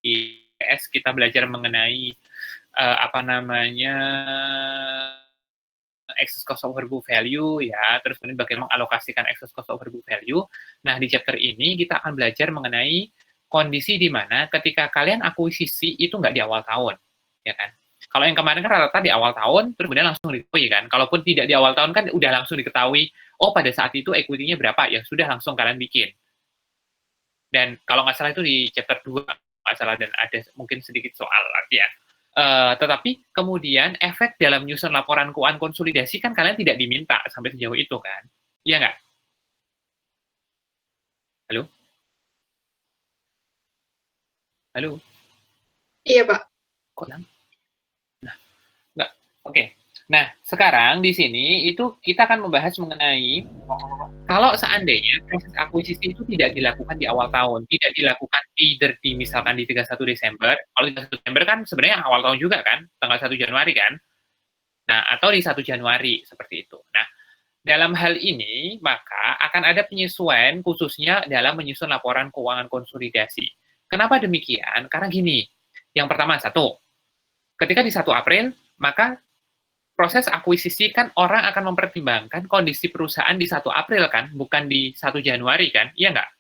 IPS kita belajar mengenai apa namanya excess cost over book value ya, terus kemudian bagaimana mengalokasikan excess cost over book value. Nah, di chapter ini kita akan belajar mengenai kondisi di mana ketika kalian akuisisi itu nggak di awal tahun, ya kan? Kalau yang kemarin kan rata-rata di awal tahun, terus kemudian langsung diketahui kan. Kalaupun tidak di awal tahun kan udah langsung diketahui, oh pada saat itu equity-nya berapa, ya sudah langsung kalian bikin. Dan kalau nggak salah itu di chapter 2, nggak salah, dan ada mungkin sedikit soal lagi ya. Tetapi kemudian efek dalam nyusun laporan keuangan konsolidasi kan kalian tidak diminta sampai sejauh itu kan? Iya nggak? Halo? Halo? Iya, Pak. Kok hilang? Nah, nggak. Oke. Nah, sekarang di sini itu kita akan membahas mengenai kalau seandainya proses akuisisi itu tidak dilakukan di awal tahun, tidak dilakukan either di misalkan di 31 Desember, kalau 31 Desember kan sebenarnya awal tahun juga kan, tanggal 1 Januari kan, nah atau di 1 Januari seperti itu. Nah, dalam hal ini maka akan ada penyesuaian khususnya dalam menyusun laporan keuangan konsolidasi. Kenapa demikian? Karena gini, yang pertama satu, ketika di 1 April maka proses akuisisi kan orang akan mempertimbangkan kondisi perusahaan di 1 April kan, bukan di 1 Januari kan, iya nggak?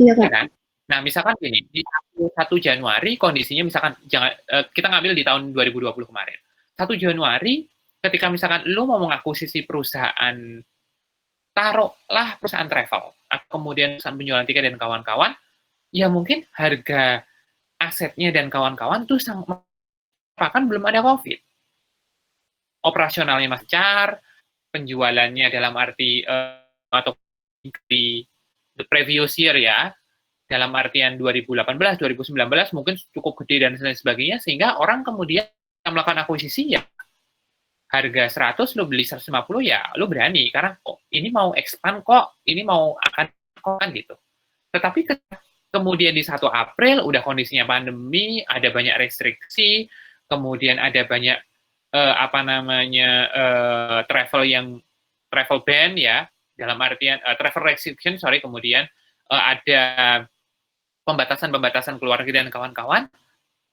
Iya, Ya Pak. kan? Nah, misalkan gini, di 1 Januari kondisinya misalkan, kita ngambil di tahun 2020 kemarin. 1 Januari, ketika misalkan lu mau mengakuisisi perusahaan, taruhlah perusahaan travel, atau kemudian perusahaan penjualan tiket dan kawan-kawan, ya mungkin harga asetnya dan kawan-kawan tuh bahkan belum ada COVID. Operasionalnya masih lancar, penjualannya dalam arti atau di the previous year ya, dalam artian 2018, 2019 mungkin cukup gede dan lain sebagainya, sehingga orang kemudian melakukan akuisisi ya harga 100 lo beli 150 ya lo berani karena kok ini mau expand kok, ini mau akan kok kan gitu. Tetapi kemudian di 1 April udah kondisinya pandemi, ada banyak restriksi, kemudian ada banyak apa namanya travel ban ya, dalam artian travel restriction sorry, kemudian ada pembatasan-pembatasan keluarga dan kawan-kawan,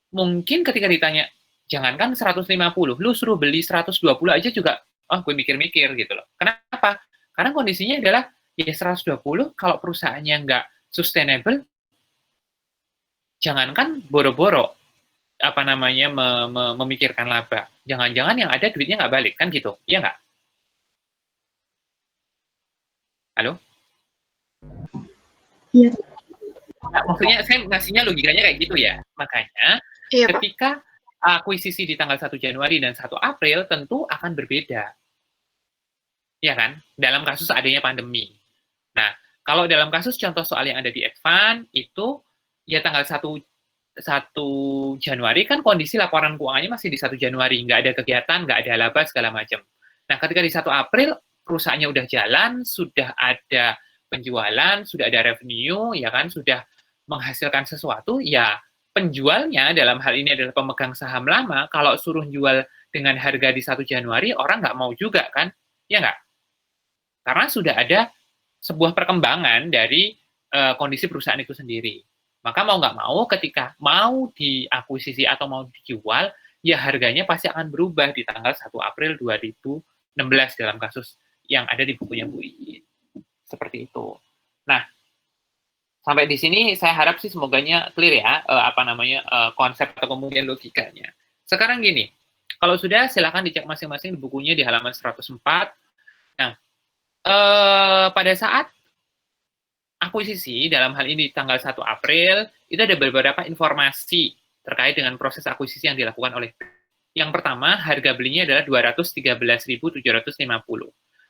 mungkin ketika ditanya jangankan 150, lu suruh beli 120 aja juga gue mikir-mikir gitu loh. Kenapa? Karena kondisinya adalah ya 120 kalau perusahaannya nggak sustainable, jangankan boro-boro apa namanya memikirkan laba, jangan-jangan yang ada duitnya nggak balik kan gitu, iya nggak? Halo? Iya. Nah, maksudnya saya ngasihnya logikanya kayak gitu ya. Makanya Iya, Pak. ketika akuisisi di tanggal 1 Januari dan 1 April tentu akan berbeda. Ya kan? Dalam kasus adanya pandemi. Nah, kalau dalam kasus contoh soal yang ada di Advan itu ya tanggal 1 Januari kan kondisi laporan keuangannya masih di 1 Januari, nggak ada kegiatan, nggak ada laba, segala macam. Nah, ketika di 1 April, perusahaannya udah jalan, sudah ada penjualan, sudah ada revenue, ya kan, sudah menghasilkan sesuatu, ya penjualnya dalam hal ini adalah pemegang saham lama, kalau suruh jual dengan harga di 1 Januari, orang nggak mau juga kan, ya nggak? Karena sudah ada sebuah perkembangan dari kondisi perusahaan itu sendiri. Maka mau nggak mau ketika mau diakuisisi atau mau dijual, ya harganya pasti akan berubah di tanggal 1 April 2016 dalam kasus yang ada di bukunya Bu Iin. Seperti itu. Nah, sampai di sini saya harap sih semoganya clear ya, konsep atau kemudian logikanya. Sekarang gini, kalau sudah silakan dicek masing-masing di bukunya di halaman 104. Nah, pada saat akuisisi dalam hal ini tanggal 1 April, itu ada beberapa informasi terkait dengan proses akuisisi yang dilakukan oleh yang pertama, harga belinya adalah 213.750.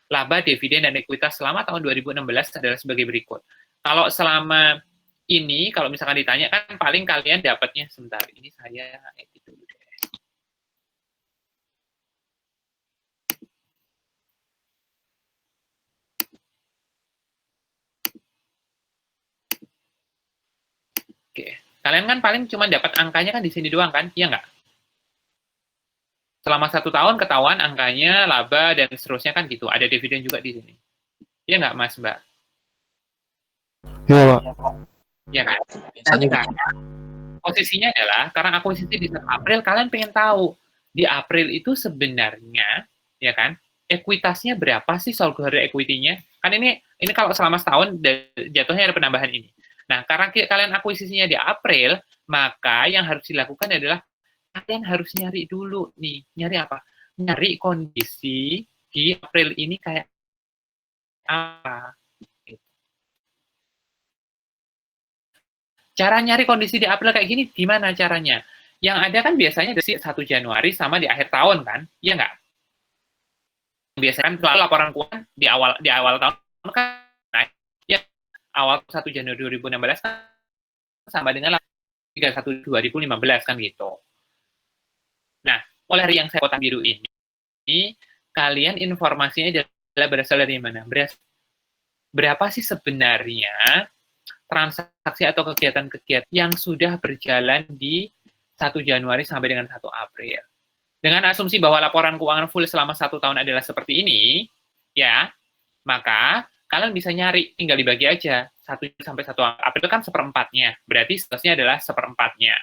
Laba, dividen, dan ekuitas selama tahun 2016 adalah sebagai berikut. Kalau selama ini, kalau misalkan ditanya kan paling kalian dapatnya, sebentar, ini saya edit dulu deh. Oke, kalian kan paling cuma dapat angkanya kan di sini doang kan, iya nggak? Selama 1 tahun ketahuan angkanya, laba, dan seterusnya kan gitu. Ada dividen juga di sini. Iya nggak, Mas, Mbak? Iya, Pak. Ya kan? Biasanya Nah, posisinya adalah, karena akuisisi di April, kalian pengen tahu, di April itu sebenarnya, ya kan, ekuitasnya berapa sih shareholder equity-nya? Kan ini kalau selama setahun, jatuhnya ada penambahan ini. Nah, karena kalian akuisisinya di April, maka yang harus dilakukan adalah, kalian harus nyari dulu nih. Nyari apa? Nyari kondisi di April ini kayak apa. Cara nyari kondisi di April kayak gini, gimana caranya? Yang ada kan biasanya dari 1 Januari sama di akhir tahun kan? Iya nggak? Biasanya kan selalu laporan keuangan di awal tahun kan, nah, ya awal 1 Januari 2016 kan sama dengan 31 2015 kan gitu. Nah, oleh yang saya kotak biru ini, kalian informasinya adalah berasal dari mana? Berapa sih sebenarnya transaksi atau kegiatan-kegiatan yang sudah berjalan di 1 Januari sampai dengan 1 April. Dengan asumsi bahwa laporan keuangan full selama 1 tahun adalah seperti ini, ya, maka kalian bisa nyari, tinggal dibagi aja. 1 sampai 1 April itu kan seperempatnya, berarti seterusnya adalah seperempatnya.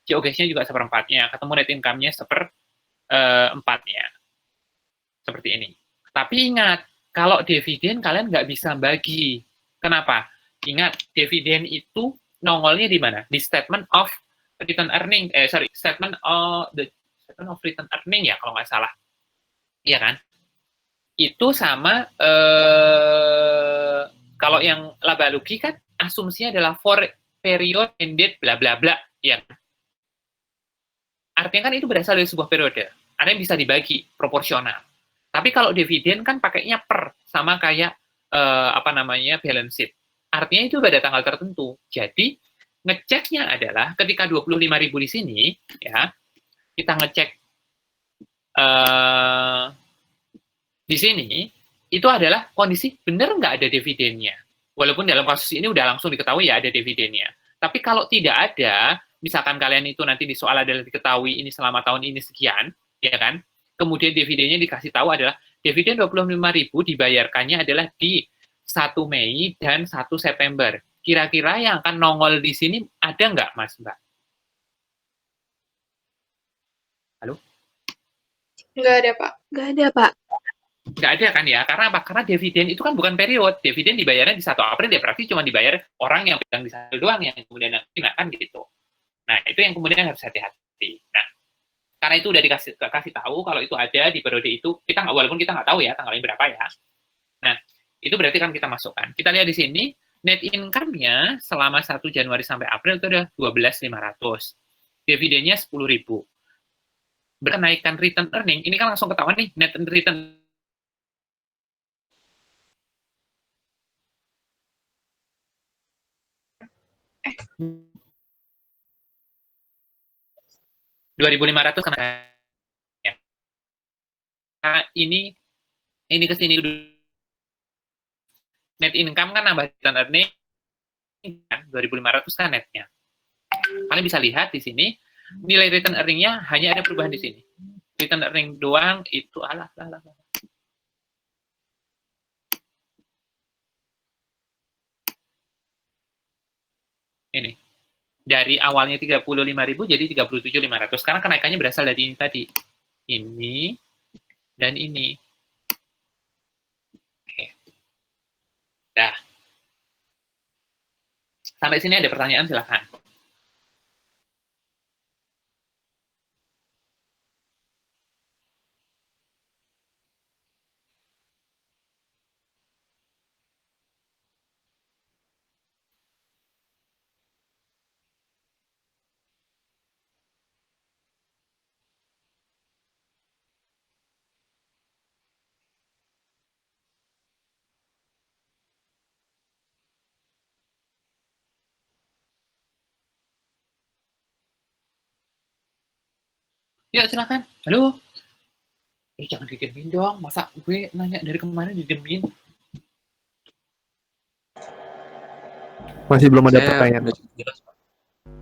GOGS-nya juga seperempatnya, ketemu net income-nya seperempatnya. Seperti ini. Tapi ingat, kalau dividen kalian nggak bisa bagi. Kenapa? Ingat, dividen itu nongolnya di mana? Di statement of return earning, statement of return earning ya, kalau nggak salah. Iya kan? Itu sama, kalau yang laba rugi kan, asumsinya adalah for period ended bla bla bla. Ya. Artinya kan itu berasal dari sebuah periode. Artinya bisa dibagi, proporsional. Tapi kalau dividen kan pakainya per, sama kayak balance sheet. Artinya itu pada tanggal tertentu. Jadi ngeceknya adalah ketika 25.000 di sini, ya, kita ngecek di sini, itu adalah kondisi benar nggak ada dividennya. Walaupun dalam kasus ini udah langsung diketahui ya ada dividennya. Tapi kalau tidak ada, misalkan kalian itu nanti di soal adalah diketahui ini selama tahun ini sekian, ya kan? Kemudian dividennya dikasih tahu adalah dividen 25.000 dibayarkannya adalah di 1 Mei dan 1 September. Kira-kira yang akan nongol di sini ada nggak, Mas, Mbak? Halo? Nggak ada, Pak. Nggak ada, Pak. Nggak ada kan ya? Karena apa? Karena dividen itu kan bukan period. Dividen dibayarnya di 1 April, ya berarti cuma dibayar orang yang pegang di sana doang, yang kemudian kan gitu. Nah, itu yang kemudian harus hati-hati. Nah, karena itu udah dikasih tahu kalau itu ada di periode itu, kita nggak, walaupun kita nggak tahu ya tanggalnya berapa ya. Nah, itu berarti kan kita masukkan. Kita lihat di sini, net income-nya selama 1 Januari sampai April itu udah 12.500. Dividennya 10.000. Berkenaikan return earning, ini kan langsung ketahuan nih, net return 2.500 kena ya. Nah, ini ke sini net income kan nambah return earning kan 2.500 kan netnya. Kalian bisa lihat di sini nilai return earning-nya hanya ada perubahan di sini. Return earning doang itu alah. Ini. Dari awalnya 35.000 jadi 37.500. Karena kenaikannya berasal dari ini tadi. Ini dan ini. Oke. Dah. Sampai sini ada pertanyaan, silakan. Ya, silakan. Halo. Jangan didemin dong. Masa gue nanya dari kemarin didemin? Masih belum ada pertanyaan.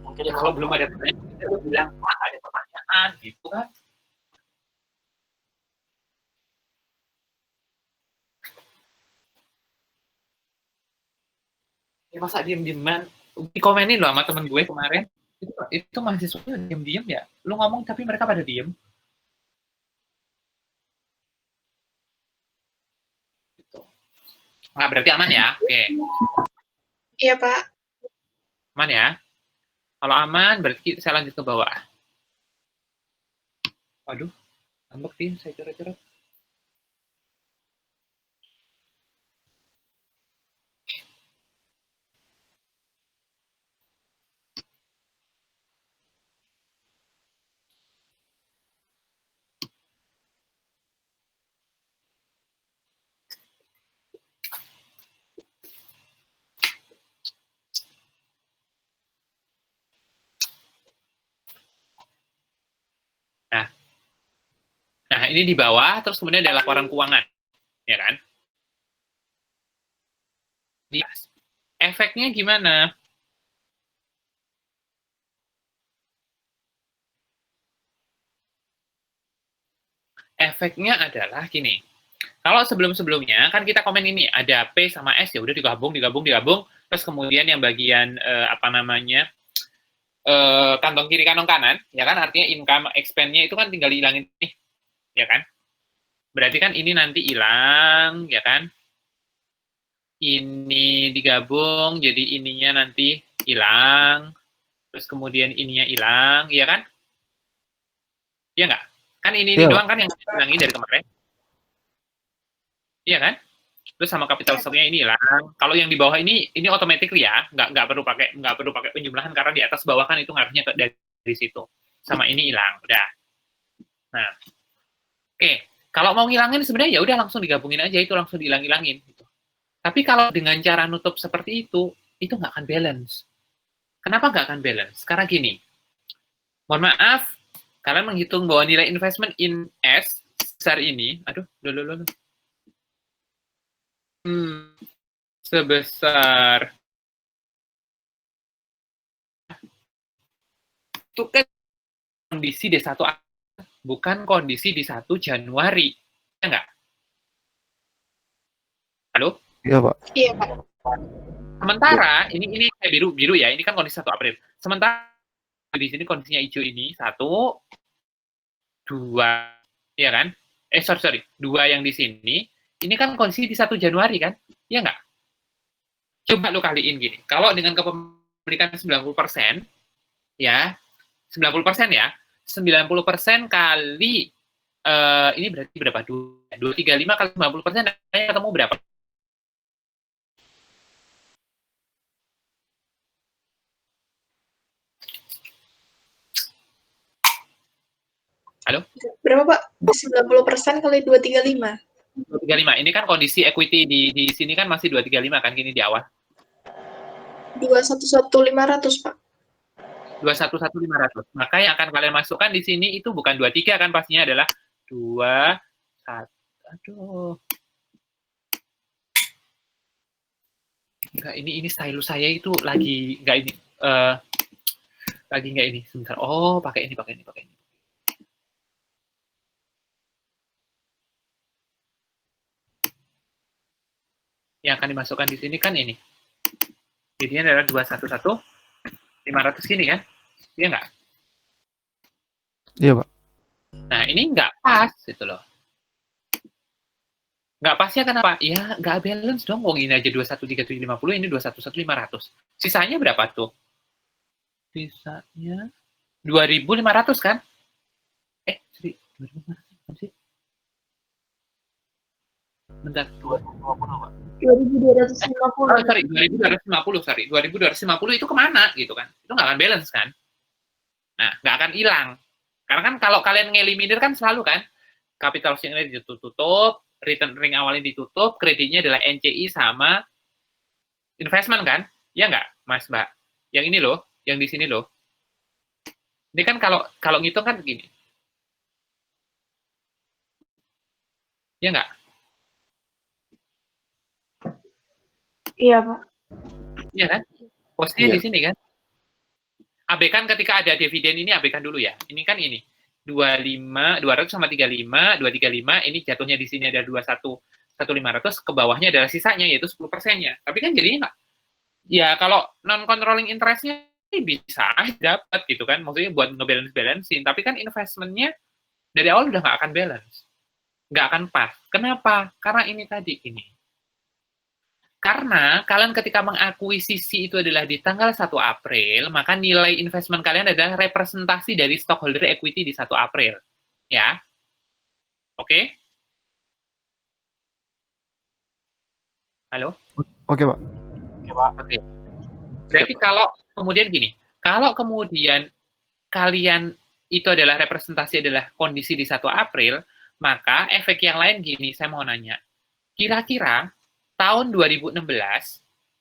Mungkin ya, kalau belum ada pertanyaan, kita bilang, Pak, ada pertanyaan, gitu kan. Ya, masa diem-dieman? Dikomenin loh sama temen gue kemarin. Itu mahasiswa diem-diem ya. Lu ngomong tapi mereka pada diem. Gitu. Nah, berarti aman ya? Oke. Iya, Pak. Aman ya? Kalau aman, berarti saya lanjut ke bawah. Waduh, ngambek sih, saya coret-coret. Nah, ini di bawah, terus kemudian ada laporan keuangan. Ya kan? Efeknya gimana? Efeknya adalah gini. Kalau sebelum-sebelumnya kan kita komen ini ada P sama S, ya udah digabung, terus kemudian yang bagian apa namanya kantong kiri kantong kanan, ya kan, artinya income expense-nya itu kan tinggal dihilangin nih, ya kan? Berarti kan ini nanti hilang, ya kan? Ini digabung, jadi ininya nanti hilang, terus kemudian ininya hilang, ya kan? Iya nggak? Kan ini doang kan yang hilangin dari kemarin. Iya kan? Terus sama capital stock-nya ini hilang. Kalau yang di bawah ini otomatis ya, nggak perlu pakai penjumlahan karena di atas bawah kan itu ngaruhnya dari situ. Sama ini hilang, udah. Nah, oke. Kalau mau ngilangin sebenarnya ya udah langsung digabungin aja, itu langsung dihilang-hilangin. Gitu. Tapi kalau dengan cara nutup seperti itu nggak akan balance. Kenapa nggak akan balance? Karena gini, mohon maaf, kalian menghitung bahwa nilai investment in S sebesar ini, aduh, sebesar itu kan kondisi D1 bukan kondisi di 1 Januari. Ya nggak? Halo? Iya, Pak. Iya, Pak. Sementara, ini kayak biru ya, ini kan kondisi 1 April. Sementara di sini kondisinya hijau ini, 1, 2, ya kan? Sorry, 2 yang di sini, ini kan kondisi di 1 Januari kan? Ya nggak? Coba lu kaliin gini, kalau dengan kepemilikan 90%, ya, 90% ya, 90% kali ini berarti berapa? 235 kali 90%, ketemu berapa? Halo? Berapa, Pak? 90% kali 235. 235. Ini kan kondisi equity di sini kan masih 235 kan gini di awal. 211.500, Pak. 211.500. Maka yang akan kalian masukkan di sini itu bukan 23 kan, pastinya adalah 2 1. Aduh. Enggak, ini stylus saya itu lagi enggak ini lagi enggak ini. Sebentar. Oh, pakai ini. Yang akan dimasukkan di sini kan ini. Jadinya adalah 211.500 gini kan? Iya nggak? Iya, Pak. Nah, ini nggak pas gitu loh. Nggak pasnya kenapa? Ya, nggak balance dong. Wong ini aja 213.750, ini 211.500. Sisanya berapa tuh? Sisanya 2.500 kan? 2.500 sih? Bentar, 2.250. Oh, sorry, 2.250 itu kemana gitu kan? Itu nggak akan balance kan? Nah, nggak akan hilang. Karena kan kalau kalian ngeliminir kan selalu kan, capital share-nya ditutup, return ring awalnya ditutup, kreditnya adalah NCI sama investment kan? Ya nggak, Mas Mbak? Yang ini loh, yang di sini loh. Ini kan kalau ngitung kan begini. Ya nggak? Iya, Pak. Iya kan? Posisinya di sini kan? Abaikan ketika ada dividen ini, abaikan dulu ya. Ini kan ini. 200 sama 35, 235, ini jatuhnya di sini ada 21.500, ke bawahnya adalah sisanya, yaitu 10%-nya. Tapi kan jadinya nggak Ya, kalau non-controlling interest-nya bisa dapat gitu kan, maksudnya buat ngebalance-balancein, tapi kan investment-nya dari awal udah nggak akan balance, nggak akan pas. Kenapa? Karena ini tadi, ini. Karena kalian ketika mengakuisisi itu adalah di tanggal 1 April, maka nilai investment kalian adalah representasi dari stockholder equity di 1 April. Ya, oke? Halo? Oke, Pak. Oke. Berarti kalau kemudian gini, kalau kemudian kalian itu adalah representasi adalah kondisi di 1 April, maka efek yang lain gini, saya mau nanya. Kira-kira tahun 2016,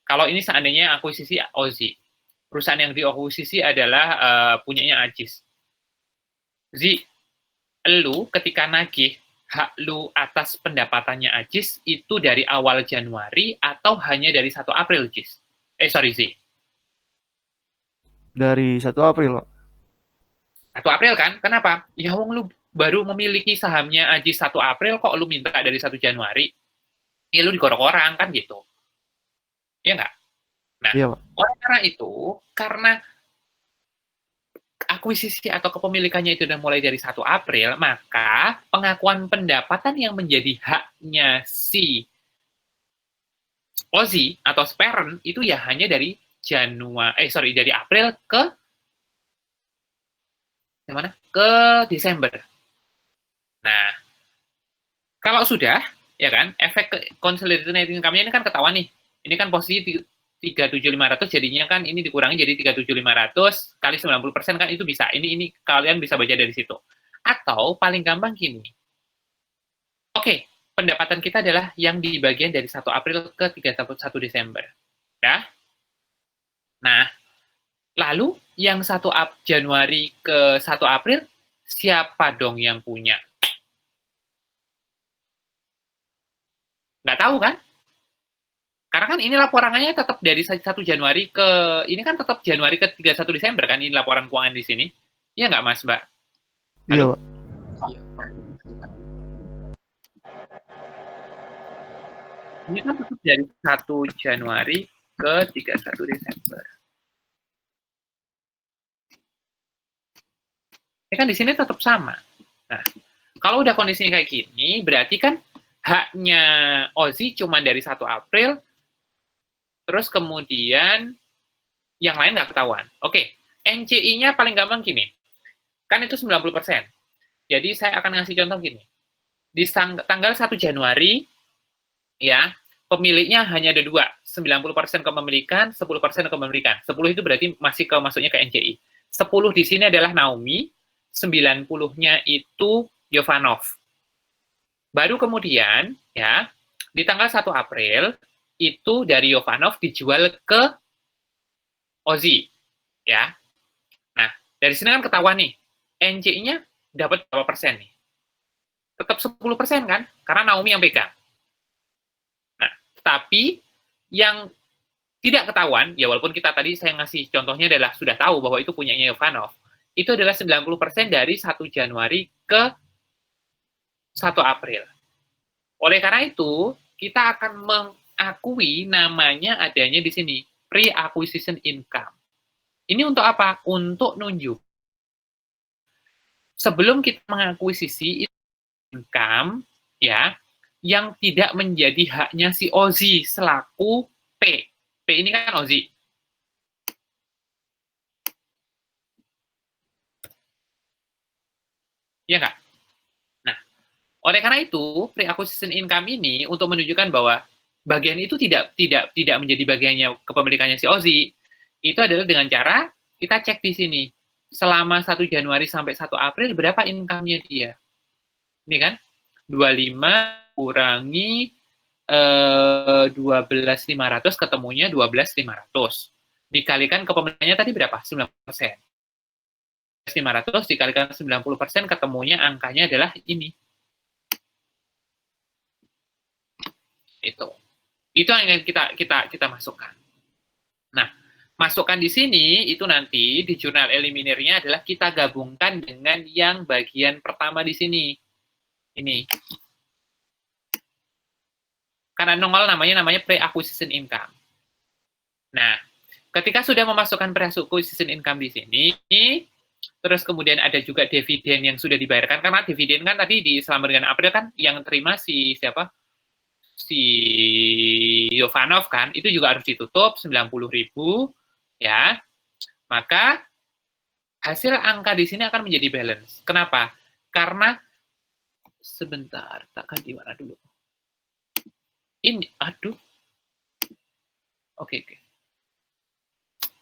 kalau ini seandainya akuisisi Ozi, perusahaan yang diakuisisi adalah punyanya Ajis. Zi, lu ketika nagih hak lu atas pendapatannya Ajis itu dari awal Januari atau hanya dari 1 April, Jis? Sorry, Zi. Dari 1 April, Pak. 1 April kan? Kenapa? Ya wong lu baru memiliki sahamnya Ajis 1 April, kok lu minta dari 1 Januari? Ya lu digorok orang, kan gitu. Iya nggak? Nah, Iya, Pak. oleh karena itu, karena akuisisi atau kepemilikannya itu sudah mulai dari 1 April, maka pengakuan pendapatan yang menjadi haknya si Ozi atau parent itu ya hanya dari dari April ke mana? Ke Desember. Nah, kalau sudah, ya kan, efek consolidated net income-nya ini kan ketahuan nih. Ini kan posisi 37.500, jadinya kan ini dikurangi jadi 37.500 kali 90% kan itu bisa. Ini kalian bisa baca dari situ. Atau paling gampang gini. Oke, pendapatan kita adalah yang di bagian dari 1 April ke 31 Desember. Ya. Nah, lalu yang 1 Januari ke 1 April, siapa dong yang punya? Nggak tahu kan? Karena kan ini laporannya tetap dari 1 Januari ke, ini kan tetap Januari ke 31 Desember kan, ini laporan keuangan di sini. Iya nggak, Mas, Mbak? Iya, Pak. Ini kan tetap dari 1 Januari ke 31 Desember. Ini kan di sini tetap sama. Nah, kalau udah kondisinya kayak gini, berarti kan haknya Ozi cuma dari 1 April, terus kemudian yang lain nggak ketahuan. Oke, NCI-nya paling gampang gini. Kan itu 90%. Jadi saya akan ngasih contoh gini. Di tanggal 1 Januari, ya, pemiliknya hanya ada 2. 90% kepemilikan, 10% kepemilikan. 10 itu berarti masih masuknya ke NCI. 10 di sini adalah Naomi, 90-nya itu Yovanov. Baru kemudian, ya, di tanggal 1 April, itu dari Yovanov dijual ke Ozi. Ya. Nah, dari sini kan ketahuan nih, NCI-nya dapat berapa persen nih? Tetap 10% kan? Karena Naomi yang pegang. Nah, tapi yang tidak ketahuan, ya walaupun kita tadi saya ngasih contohnya adalah sudah tahu bahwa itu punyanya Yovanov, itu adalah 90% dari 1 Januari ke 1 April. Oleh karena itu, kita akan mengakui namanya adanya di sini, pre-acquisition income. Ini untuk apa? Untuk nunjuk. Sebelum kita mengakuisisi income, ya, yang tidak menjadi haknya si Ozi selaku P. P ini kan Ozi. Iya nggak? Nah, oleh karena itu, pre-acquisition income ini untuk menunjukkan bahwa bagian itu tidak menjadi bagiannya kepemilikannya si Ozi, itu adalah dengan cara kita cek di sini. Selama 1 Januari sampai 1 April, berapa income-nya dia? Ini kan, 25 kurangi 12.500, ketemunya 12.500. Dikalikan kepemilikannya tadi berapa? 90%. 500 dikalikan 90%, ketemunya angkanya adalah ini. Itu yang kita masukkan. Nah, masukkan di sini itu nanti di jurnal eliminirnya adalah kita gabungkan dengan yang bagian pertama di sini. Ini. Karena nongol namanya pre-acquisition income. Nah, ketika sudah memasukkan pre-acquisition income di sini, terus kemudian ada juga dividen yang sudah dibayarkan, karena dividen kan tadi di selama dengan April kan yang terima si siapa? Si Yovanov kan, itu juga harus ditutup 90.000 ya. Maka hasil angka di sini akan menjadi balance. Kenapa? Karena sebentar, takkan di mana dulu. Ini, aduh. Oke.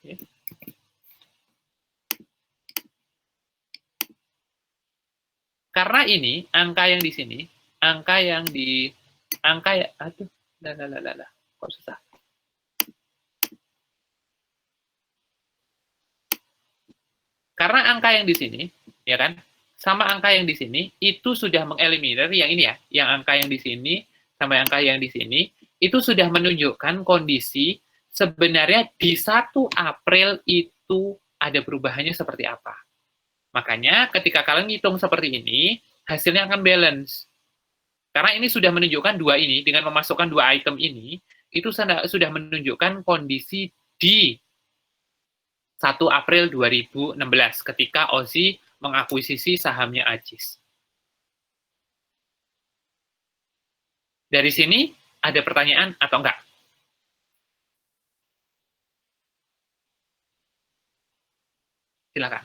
Ya. Karena ini angka yang di sini, aduh, kok susah. Karena angka yang di sini, ya kan, sama angka yang di sini itu sudah mengeliminir yang ini ya, yang angka yang di sini sama angka yang di sini itu sudah menunjukkan kondisi sebenarnya di 1 April itu ada perubahannya seperti apa. Makanya ketika kalian ngitung seperti ini, hasilnya akan balance. Karena ini sudah menunjukkan dua ini, dengan memasukkan 2 item ini, itu sudah menunjukkan kondisi di 1 April 2016 ketika Ozzy mengakuisisi sahamnya Ajis. Dari sini ada pertanyaan atau enggak? Silakan.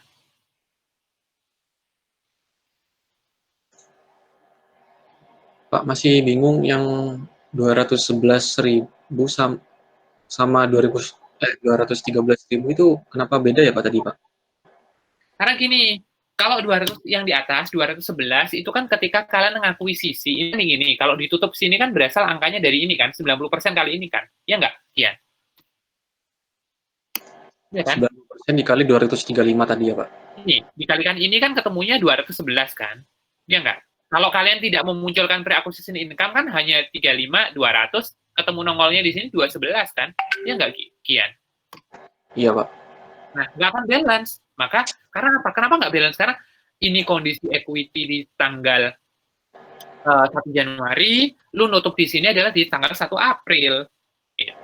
Pak, masih bingung yang 211.000 sama 213.000 itu kenapa beda ya Pak tadi Pak? Karena gini, kalau 200 yang di atas, 211, itu kan ketika kalian mengakuisisi, ini gini, kalau ditutup sini kan berasal angkanya dari ini kan, 90% kali ini kan, ya enggak? Iya. Ya kan? 90% dikali 235 tadi ya Pak? Ini, dikalikan ini kan ketemunya 211 kan, ya enggak? Kalau kalian tidak memunculkan pre-acquisition income kan hanya 35, 200, ketemu nongolnya di sini 211 kan, ya enggak, Kian? Iya Pak. Nah, nggak akan balance. Maka, karena apa? Kenapa nggak balance? Karena ini kondisi equity di tanggal 1 Januari, lu nutup di sini adalah di tanggal 1 April. Ya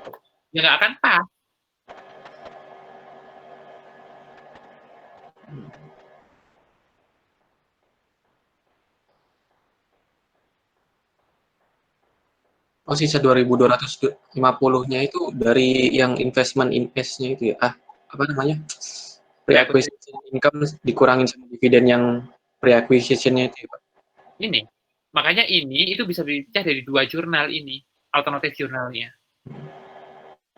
nggak akan pas. Oh, sisa 2.250-nya itu dari yang investment-nya itu ya? Apa namanya? Pre-acquisition income dikurangin sama dividen yang pre-acquisition-nya itu ya Pak? Ini. Makanya ini itu bisa dipecah dari 2 jurnal ini. Alternatif jurnalnya.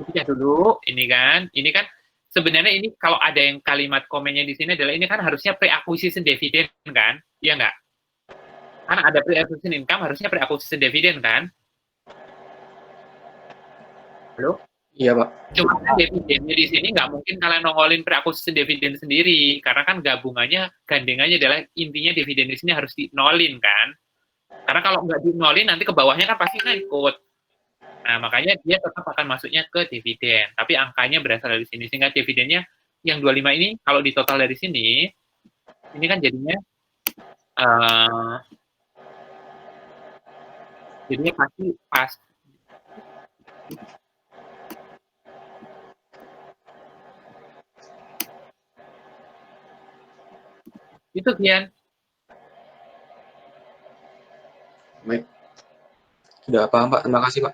Dipecah dulu, ini kan. Ini kan sebenarnya ini kalau ada yang kalimat komennya di sini adalah ini kan harusnya pre-acquisition dividend kan? Iya nggak? Karena ada pre-acquisition income, harusnya pre-acquisition dividend kan? Halo? Iya Pak. Cuma kan dividennya di sini nggak mungkin kalian nongolin pre-acquisition dividen sendiri, karena kan gabungannya, gandengannya adalah intinya dividen di sini harus dinolin kan. Karena kalau nggak dinolin, nanti ke bawahnya kan pasti ngikut. Nah, makanya dia tetap akan masuknya ke dividen. Tapi angkanya berasal dari sini, sehingga dividennya yang 25 ini, kalau ditotal dari sini, ini kan jadinya pasti pas. Itu Kian. Baik. Sudah paham Pak, terima kasih Pak.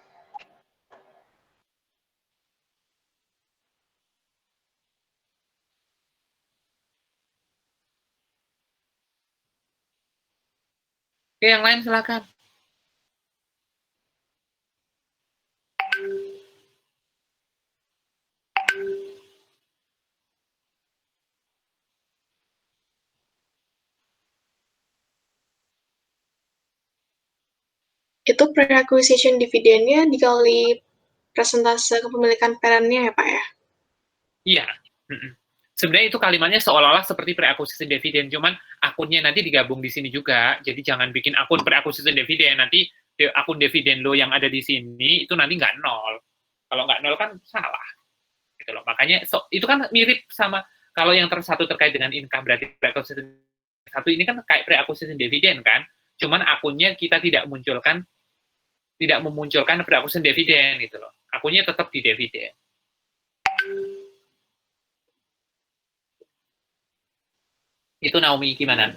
Oke, yang lain silakan. Itu pre-acquisition dividennya dikali persentase kepemilikan parentnya ya Pak ya? Iya. Sebenarnya itu kalimatnya seolah-olah seperti pre-acquisition dividend, cuman akunnya nanti digabung di sini juga. Jadi jangan bikin akun pre-acquisition dividend, nanti akun dividen lo yang ada di sini itu nanti nggak nol. Kalau nggak nol kan salah. Gitu loh. Makanya itu kan mirip sama kalau yang satu terkait dengan income, berarti pre-acquisition satu ini kan kayak pre-acquisition dividend kan. Cuman akunnya kita tidak memunculkan pre-acquisition dividend gitu loh. Akunnya tetap di dividen. Itu Naomi gimana?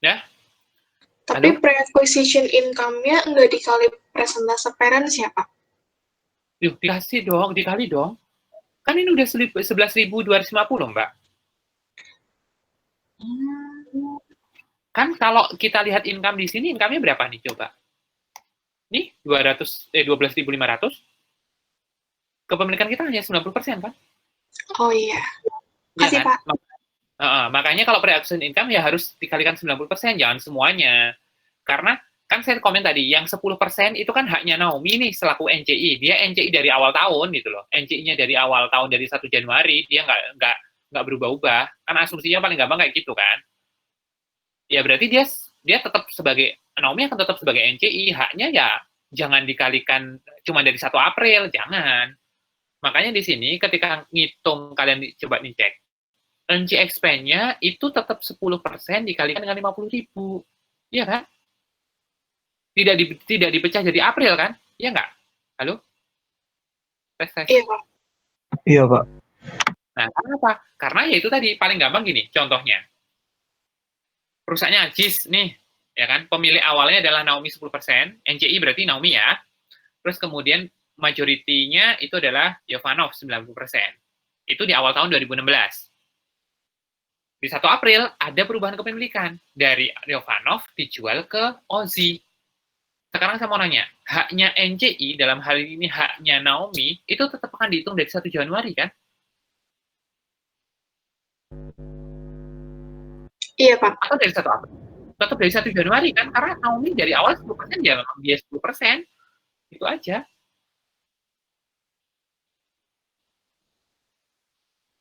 Ya? Tapi Halo? pre-acquisition income-nya nggak dikali persentase parents ya, Pak? Yuk, dikasih dong, dikali dong. Kan ini udah 11.250, Mbak. Kan kalau kita lihat income di sini, income-nya berapa nih coba? Nih, 12.500. Kepemilikan kita hanya 90% kan? Oh iya. Iya Kasih, kan? Pak. Makanya kalau pre-acquisition income ya harus dikalikan 90%, jangan semuanya. Karena kan saya komen tadi, yang 10% itu kan haknya Naomi nih selaku NCI. Dia NCI dari awal tahun gitu loh. NCI-nya dari awal tahun, dari 1 Januari, dia nggak berubah-ubah. Kan asumsinya paling gampang kayak gitu kan. Ya berarti dia tetap sebagai, Naomi akan tetap sebagai NCI. Haknya ya jangan dikalikan cuma dari 1 April, jangan. Makanya di sini ketika ngitung, kalian coba nih cek. NC expense-nya itu tetap 10% dikalikan dengan 50.000. Iya kan? Tidak dipecah jadi April kan? Iya nggak? Halo? Tes. Iya, Pak. Iya, Pak. Nah, kenapa? Karena ya itu tadi, paling gampang gini, contohnya. Perusahaannya Ajis nih, ya kan? Pemilik awalnya adalah Naomi 10%, NCI berarti Naomi ya. Terus kemudian majority-nya itu adalah Yovanov 90%. Itu di awal tahun 2016. Di 1 April ada perubahan kepemilikan. Dari Yovanov dijual ke Ozi. Sekarang saya mau nanya, haknya NCI dalam hal ini haknya Naomi itu tetap akan dihitung dari 1 Januari kan? Iya, Pak. Atau dari 1 April? Tetap dari 1 Januari kan? Karena Naomi dari awal 10% ya memang dia 10%. Itu aja.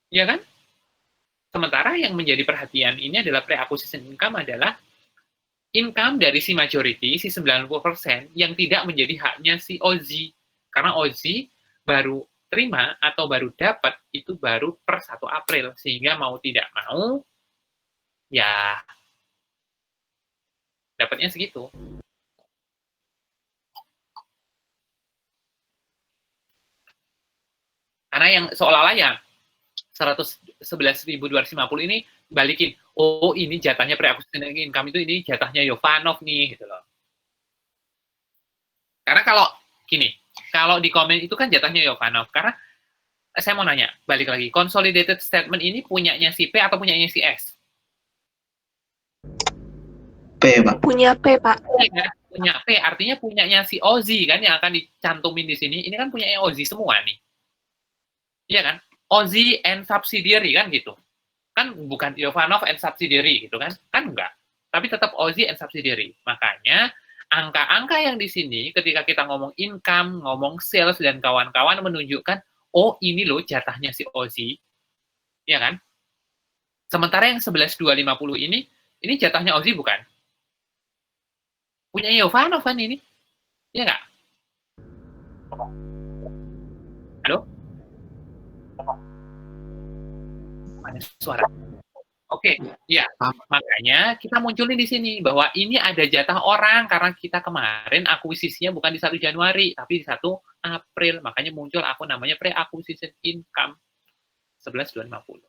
Ya kan? Sementara yang menjadi perhatian ini adalah pre-acquisition income adalah income dari si majority, si 90% yang tidak menjadi haknya si Ozi. Karena Ozi baru terima atau baru dapat itu baru per 1 April. Sehingga mau tidak mau, ya dapatnya segitu. Karena yang seolah-olah ya 111.250 ini balikin, oh ini jatahnya pre-acquisition income itu, ini jatahnya Yovanov nih, gitu loh. Karena kalau gini, kalau di komen itu kan jatahnya Yovanov. Karena saya mau nanya, balik lagi, consolidated statement ini punyanya si P atau punyanya si S? P, Pak. Punya P, Pak. Punya P, artinya punyanya si Ozi kan yang akan dicantumin di sini. Ini kan punyanya Ozi semua nih. Iya kan? Ozi and subsidiary kan gitu. Kan bukan Yovanov and subsidiary gitu kan? Kan enggak. Tapi tetap Ozi and subsidiary. Makanya angka-angka yang di sini ketika kita ngomong income, ngomong sales dan kawan-kawan menunjukkan, oh ini loh jatahnya si Ozi. Ya kan? Sementara yang 11.250 ini jatahnya Ozi bukan? Punya Yovanov kan ini? Iya nggak? Halo? Ada suara. Oke, ya. Makanya kita munculin di sini bahwa ini ada jatah orang karena kita kemarin akuisisinya bukan di 1 Januari, tapi di 1 April. Makanya muncul akun namanya pre-acquisition income 11.250.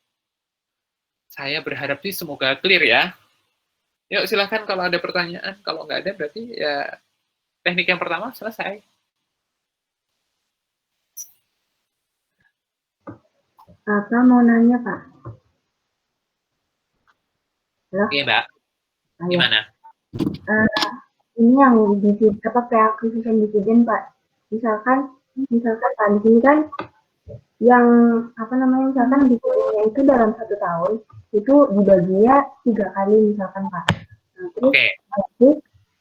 Saya berharap sih semoga clear ya. Yuk silahkan kalau ada pertanyaan. Kalau nggak ada berarti ya teknik yang pertama selesai. Kakak mau nanya, Pak. Halo? Oke, Mbak. Gimana? Ini yang pre-acquisition dividen, Pak. Misalkan Pak, di sini kan yang misalkan dividennya itu dalam 1 tahun itu dibaginya 3 kali misalkan, Pak. Nah, terus nanti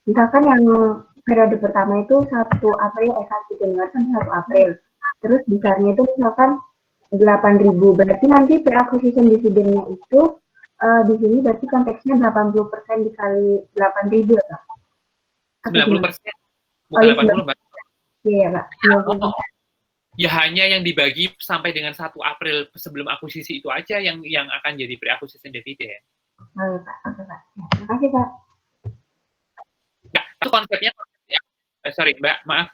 misalkan yang periode pertama itu 1 Januari sampai 1 April. Terus besarnya itu misalkan 8.000. Berarti nanti pre-acquisition dividennya itu di sini berarti konteksnya 80% dikali 8.000 ya, Pak? 90%? Bukan 80, Mbak. Iya, Pak. Ya hanya yang dibagi sampai dengan 1 April sebelum akuisisi itu aja yang akan jadi pre-acquisition dividend. Oh, ya, Pak. Oke, Pak. Ya, terima kasih, Pak. Nah, itu konsepnya, sorry, Mbak, maaf.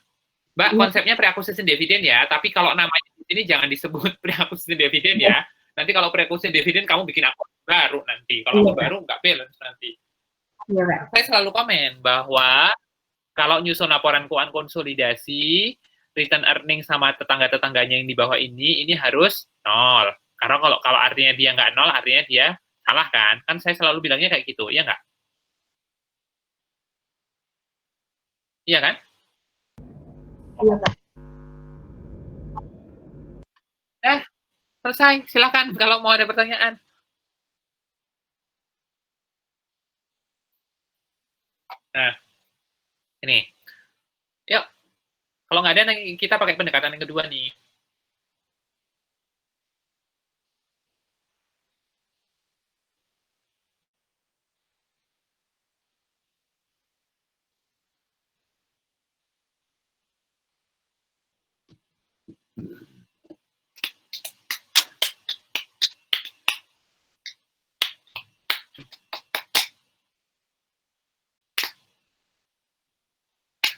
Mbak, Iya. konsepnya pre-acquisition dividend ya, tapi kalau namanya di sini jangan disebut pre-acquisition dividend ya. Nanti kalau pre-acquisition dividend kamu bikin akun baru nanti. Kalau akun Iya. baru nggak balance nanti. Iya, Pak. Saya selalu komen bahwa kalau nyusun laporan keuangan konsolidasi, return earning sama tetangga-tetangganya yang di bawah ini harus nol. Karena kalau artinya dia nggak nol, artinya dia salah kan? Kan saya selalu bilangnya kayak gitu, ya nggak? Iya kan? Iya, Pak. Selesai. Silakan kalau mau ada pertanyaan. Nah, ini. Yuk, kalau nggak ada, kita pakai pendekatan yang kedua nih.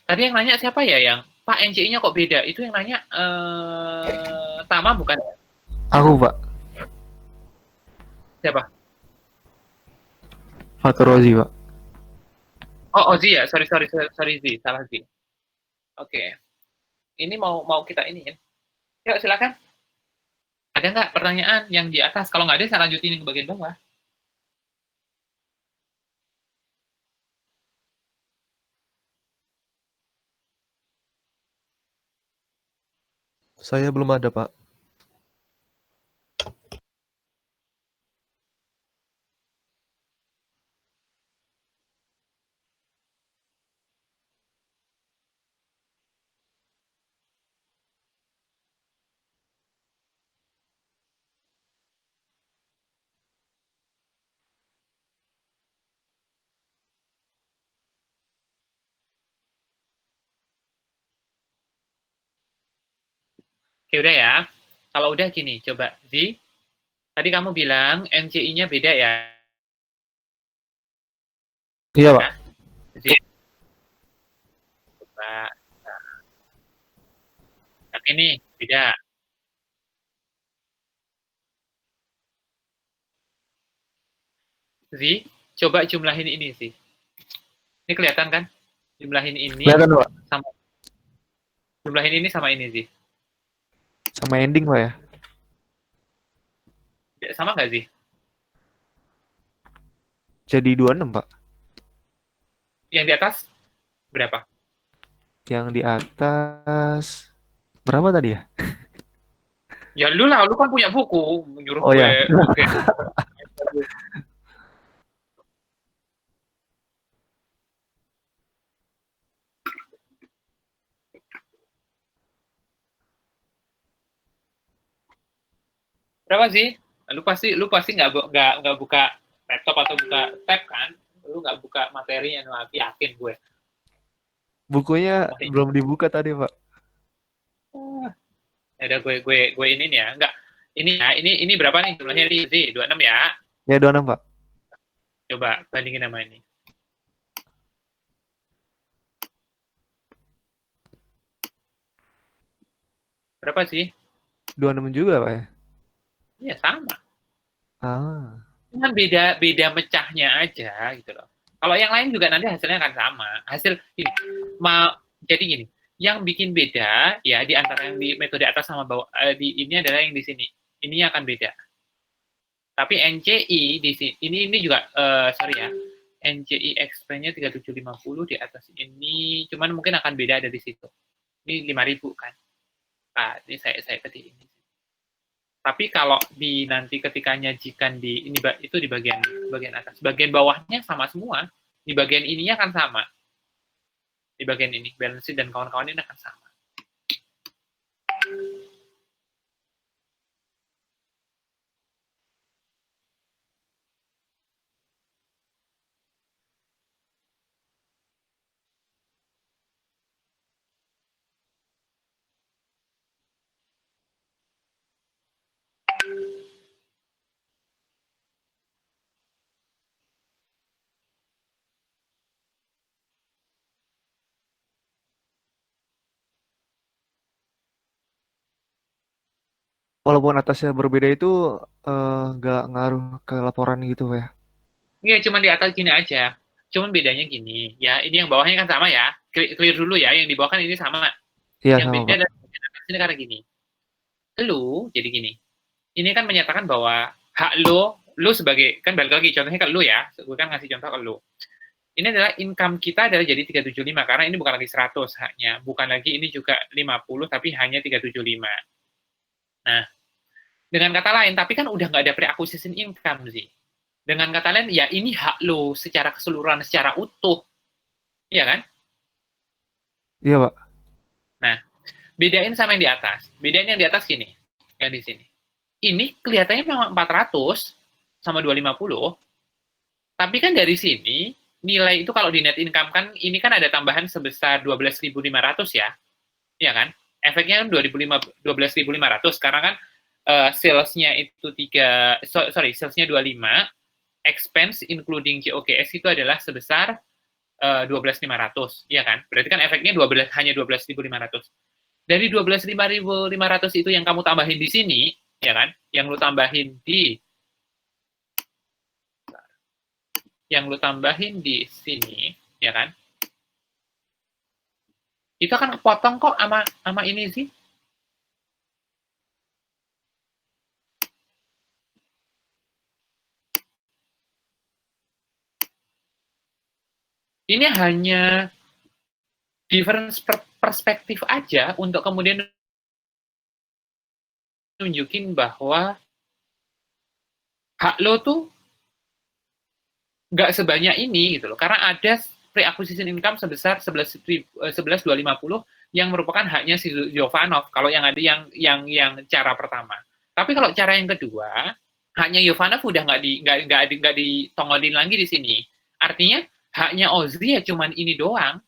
Tadi yang nanya siapa ya yang Pak NCI-nya kok beda? Itu yang nanya Tama bukan? Aku, Pak. Siapa? Fatur Rozi, Pak. Oh, Ozi ya. Sorry Zi, salah Zi. Oke. Ini mau kita ini ya. Yuk silakan. Ada nggak pertanyaan yang di atas? Kalau nggak ada, saya lanjutin ke bagian bawah. Saya belum ada, Pak. Oke, udah ya. Kalau udah gini, coba Zi. Tadi kamu bilang NCI-nya beda ya. Iya, Pak. Zi. Coba. Yang ini beda. Zi, coba jumlahin ini sih. Ini kelihatan kan? Jumlahin ini Kelihatan, Pak. sama jumlahin ini sama ini sih. Sama ending, Pak ya. Sama nggak sih? Jadi 26, Pak. Yang di atas berapa? Yang di atas berapa tadi ya? Ya lu lah, lu kan punya buku, nyuruh Oh, gue. ya. Oke. Berapa sih? Lu pasti nggak buka laptop atau buka tab kan? Lu nggak buka materi yang lagi, yakin gue. Bukunya Masih. belum dibuka tadi, Pak. Ada gue ini nih ya. Enggak. Ini berapa nih jumlahnya nih? 26 ya. Ya, 26, Pak. Coba bandingin sama ini. Berapa sih? 26 juga, Pak ya. Iya, sama. Ah. Cuman beda mecahnya aja gitu loh. Kalau yang lain juga nanti hasilnya akan sama. Hasil ini jadi gini, yang bikin beda ya di antara yang di metode atas sama bawah di ini adalah yang di sini. Ini akan beda. Tapi NCI di sini ini juga sorry ya. NCI expense-nya 3750 di atas ini, cuman mungkin akan beda ada di situ. Ini 5.000 kan. Nah, ini saya ketik ini. Tapi kalau di nanti ketika nyajikan di ini itu di bagian atas, bagian bawahnya sama semua, di bagian ininya akan sama, di bagian ini balance sheet dan kawan-kawan ini akan sama. walaupun atasnya berbeda itu nggak ngaruh ke laporan gitu Pak ya? Iya, cuma di atas gini aja. Cuman bedanya gini, ya ini yang bawahnya kan sama ya. Clear dulu ya, yang di bawah kan ini sama. Iya Yang sama beda Pak. adalah ini karena gini. Lu, jadi gini. Ini kan menyatakan bahwa hak lu sebagai, kan balik lagi, contohnya ke lu ya. Gue kan ngasih contoh ke lu. Ini adalah income kita adalah jadi 375, karena ini bukan lagi 100 haknya. Bukan lagi ini juga 50, tapi hanya 375. Nah, dengan kata lain, tapi kan udah nggak ada pre-acquisition income sih. Dengan kata lain, ya ini hak lo secara keseluruhan, secara utuh. Iya kan? Iya Pak. Nah, bedain sama yang di atas. Bedain yang di atas gini, yang di sini. Ini kelihatannya memang 400 sama 250, tapi kan dari sini, nilai itu kalau di net income kan, ini kan ada tambahan sebesar 12.500 ya. Iya kan? Efeknya kan 12.500, karena kan sales-nya itu sales-nya 25, expense including GOKS itu adalah sebesar 12.500, ya kan? Berarti kan efeknya hanya 12.500. Dari 12.500 itu yang kamu tambahin di sini, ya kan? Yang lu tambahin di sini, ya kan? Itu akan kepotong kok sama ini sih. Ini hanya difference perspektif aja untuk kemudian nunjukin bahwa hak lo tuh nggak sebanyak ini gitu loh. Karena ada pre-acquisition income sebesar 11.250 yang merupakan haknya si Jovanov. Kalau yang ada yang cara pertama. Tapi kalau cara yang kedua, haknya Jovanov udah nggak ditongolin lagi di sini. Artinya haknya Ozzy ya cuman ini doang.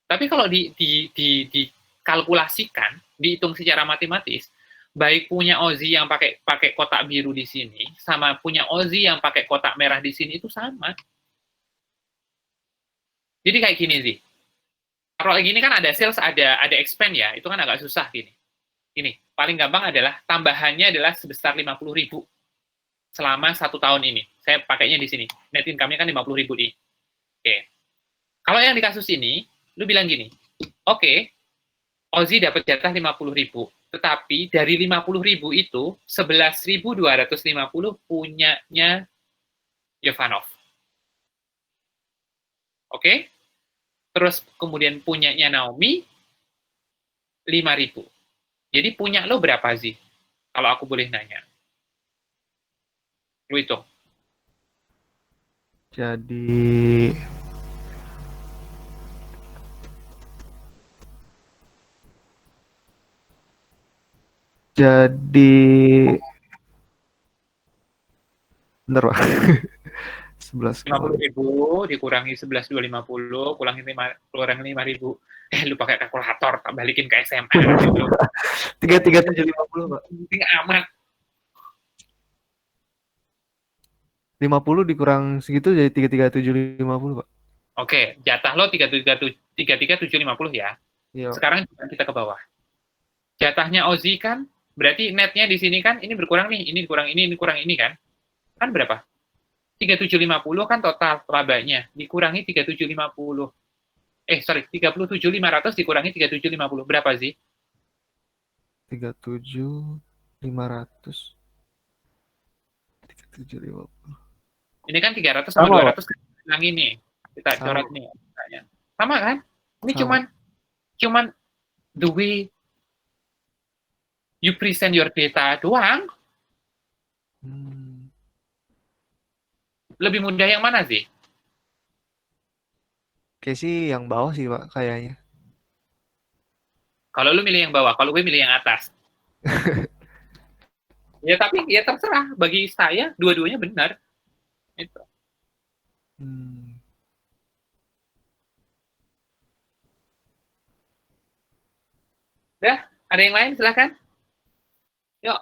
Tapi kalau dikalkulasikan, dihitung secara matematis, baik punya Ozzy yang pakai kotak biru di sini, sama punya Ozzy yang pakai kotak merah di sini itu sama. Jadi kayak gini sih. Kalau gini kan ada sales, ada expand ya, itu kan agak susah gini. Ini paling gampang adalah tambahannya adalah sebesar 50.000 selama 1 tahun ini. Saya pakainya di sini. Net income-nya kan 50.000 nih. Oke. Kalau yang di kasus ini, lu bilang gini, oke, Ozzy dapat jatah 50.000, tetapi dari 50.000 itu 11.250 punyanya Jovanov. Oke? Terus kemudian punyanya Naomi 5.000. Jadi punya lo berapa sih? Kalau aku boleh nanya. Lu hitung. Jadi bener Pak. 50.000 dikurangi 11.250, kurangi 5.000. Lu pakai kalkulator, tak balikin ke SMA gitu. 33750 Pak. Penting amat. 50 dikurang segitu jadi 33750 Pak. Oke, jatah lo 33750 ya. Iya. Sekarang kita ke bawah. Jatahnya Ozzy kan, berarti netnya di sini kan, ini berkurang nih, ini kurang ini kan. Kan berapa? 3750 kan total labanya, dikurangi 3750. 37.500 dikurangi 3750. Berapa sih? 37.500. 37.50. Ini kan 300 sama 200 hilang ini. Kita coret nih. Sama kan? Ini cuman the way you present your data doang. Lebih mudah yang mana sih? Kayak sih yang bawah sih Pak kayaknya. Kalau lu milih yang bawah, kalau gue milih yang atas. Ya tapi ya terserah. Bagi saya dua-duanya benar. Itu. Udah, ada yang lain silakan. Yuk.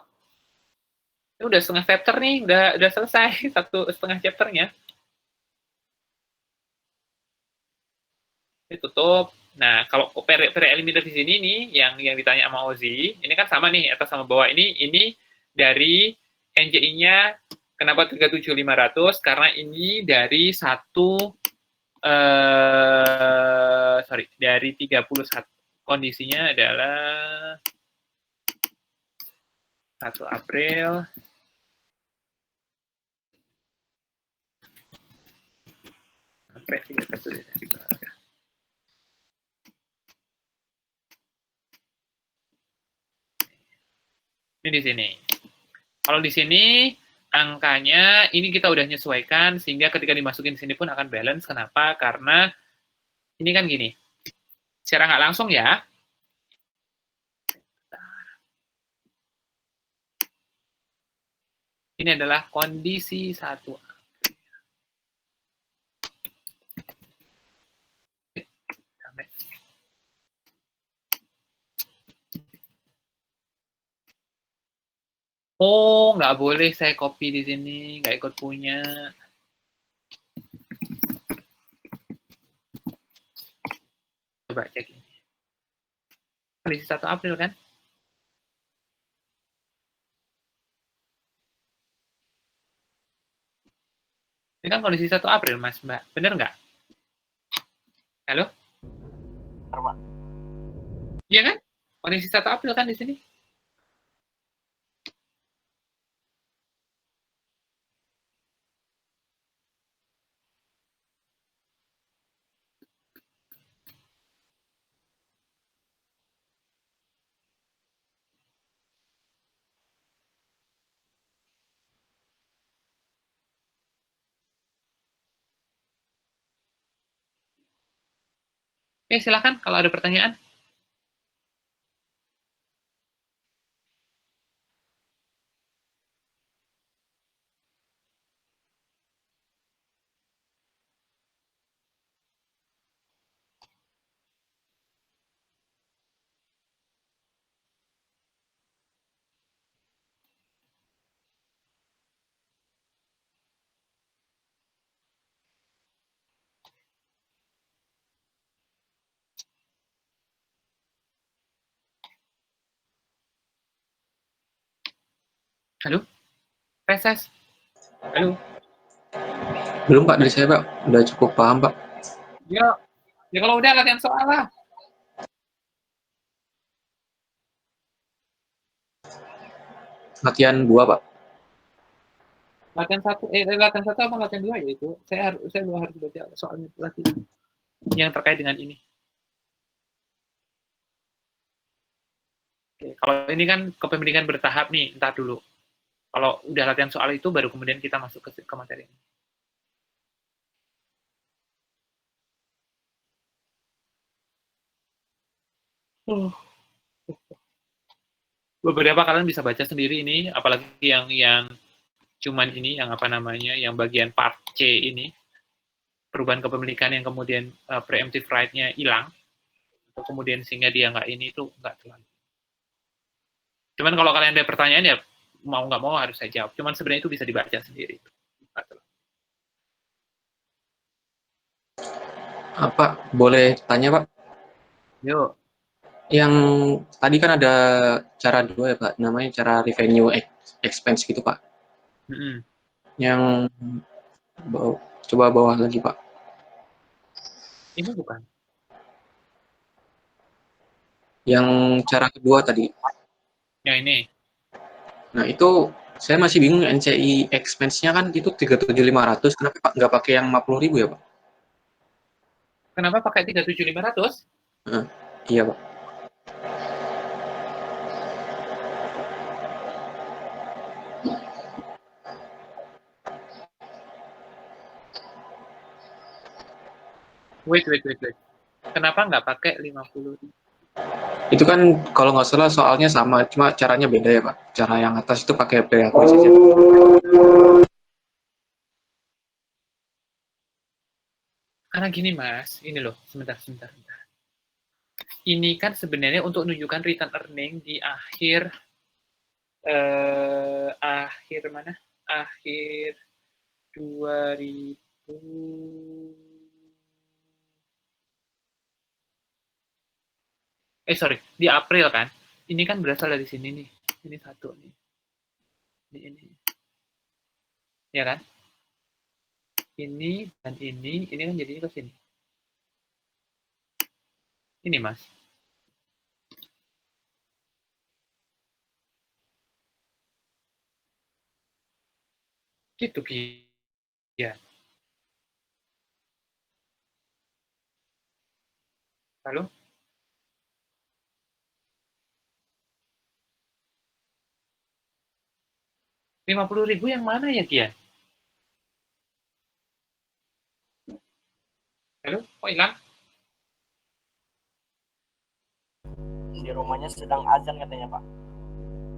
Ini udah setengah chapter nih, udah selesai 1,5 chapternya. Ditutup. Nah, kalau preliminary di sini nih, yang ditanya sama Ozi, ini kan sama nih, atas sama bawah. Ini dari NJI-nya, kenapa 37.500? Karena ini dari dari 31. Kondisinya adalah 1 April. Sampai 31. Ini di sini. Kalau di sini angkanya ini kita udah menyesuaikan sehingga ketika dimasukin sini pun akan balance. Kenapa? Karena ini kan gini. Secara nggak langsung ya. Ini adalah kondisi 1. Oh, nggak boleh saya copy di sini, nggak ikut punya. Coba cek ini. Kondisi 1 April kan? Ini kan kondisi 1 April, Mas, Mbak. Bener nggak? Halo? Iya kan? Kondisi 1 April kan di sini? Oke, silakan kalau ada pertanyaan. Halo? PSS? Halo? Belum Pak dari saya Pak, udah cukup paham Pak. Ya, ya kalau udah latihan soal lah. Latihan 2 Pak. Latihan 1, latihan 1 apa latihan 2 ya itu? Saya belum harus baca soalnya latihan yang terkait dengan ini. Oke, kalau ini kan kepemilikan bertahap nih, entar dulu. Kalau udah latihan soal itu, baru kemudian kita masuk ke materi ini. Beberapa kalian bisa baca sendiri ini, apalagi yang cuman ini, yang apa namanya, yang bagian part C ini, perubahan kepemilikan yang kemudian preemptive right-nya hilang, kemudian sehingga dia nggak ini, itu nggak terlalu. Cuman kalau kalian ada pertanyaan ya, mau nggak mau harus saya jawab. Cuman sebenarnya itu bisa dibaca sendiri. Apa boleh tanya Pak? Yuk. Yang tadi kan ada cara 2 ya Pak, namanya cara revenue expense gitu Pak. Yang coba bawah lagi Pak. Ini bukan. Yang cara kedua tadi. Yang ini. Nah itu saya masih bingung, NCI expense-nya kan itu 37.500, kenapa Pak nggak pakai yang 50.000 ya Pak? Kenapa pakai 37.500? Iya Pak. Wait. Kenapa nggak pakai 50? Itu kan kalau nggak salah soalnya sama, cuma caranya beda ya Pak. Cara yang atas itu pakai pre-acquisition. Karena gini Mas, ini loh, sebentar. Ini kan sebenarnya untuk menunjukkan return earning di akhir mana? Akhir 2000 2000 2000 sorry, di April kan. Ini kan berasal dari sini nih. Ini 1 nih. Ini. Ya kan? Ini dan ini kan jadinya ke sini. Ini, Mas. Gitu, ya. Halo? Rp50.000 yang mana ya, Kian? Halo? Kok hilang? Di rumahnya sedang azan katanya, Pak.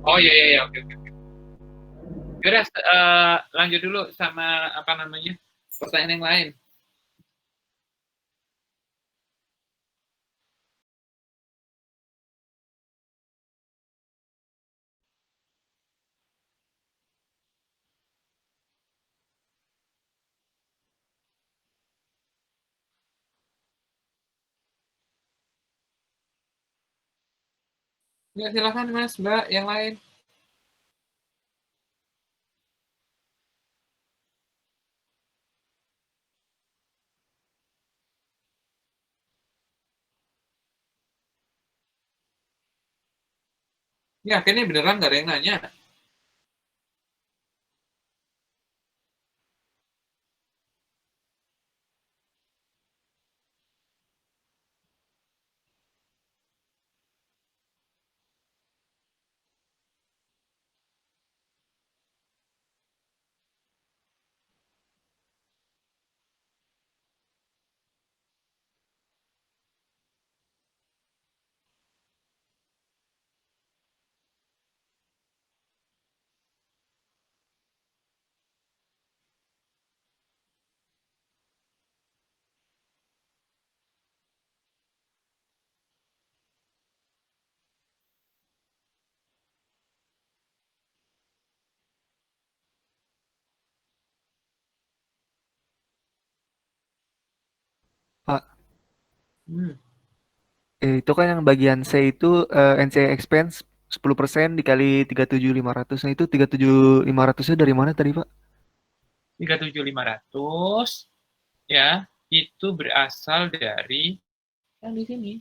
Oh iya, oke. Yaudah, lanjut dulu sama apa namanya pertanyaan yang lain. Ya silakan Mas, Mbak, yang lain. Ya, akhirnya beneran nggak ada yang nanya. Pak, Hmm. itu kan yang bagian C itu NCI expense 10% dikali 37.500. Nah itu 37.500-nya dari mana tadi, Pak? 37.500 ya, itu berasal dari yang di sini.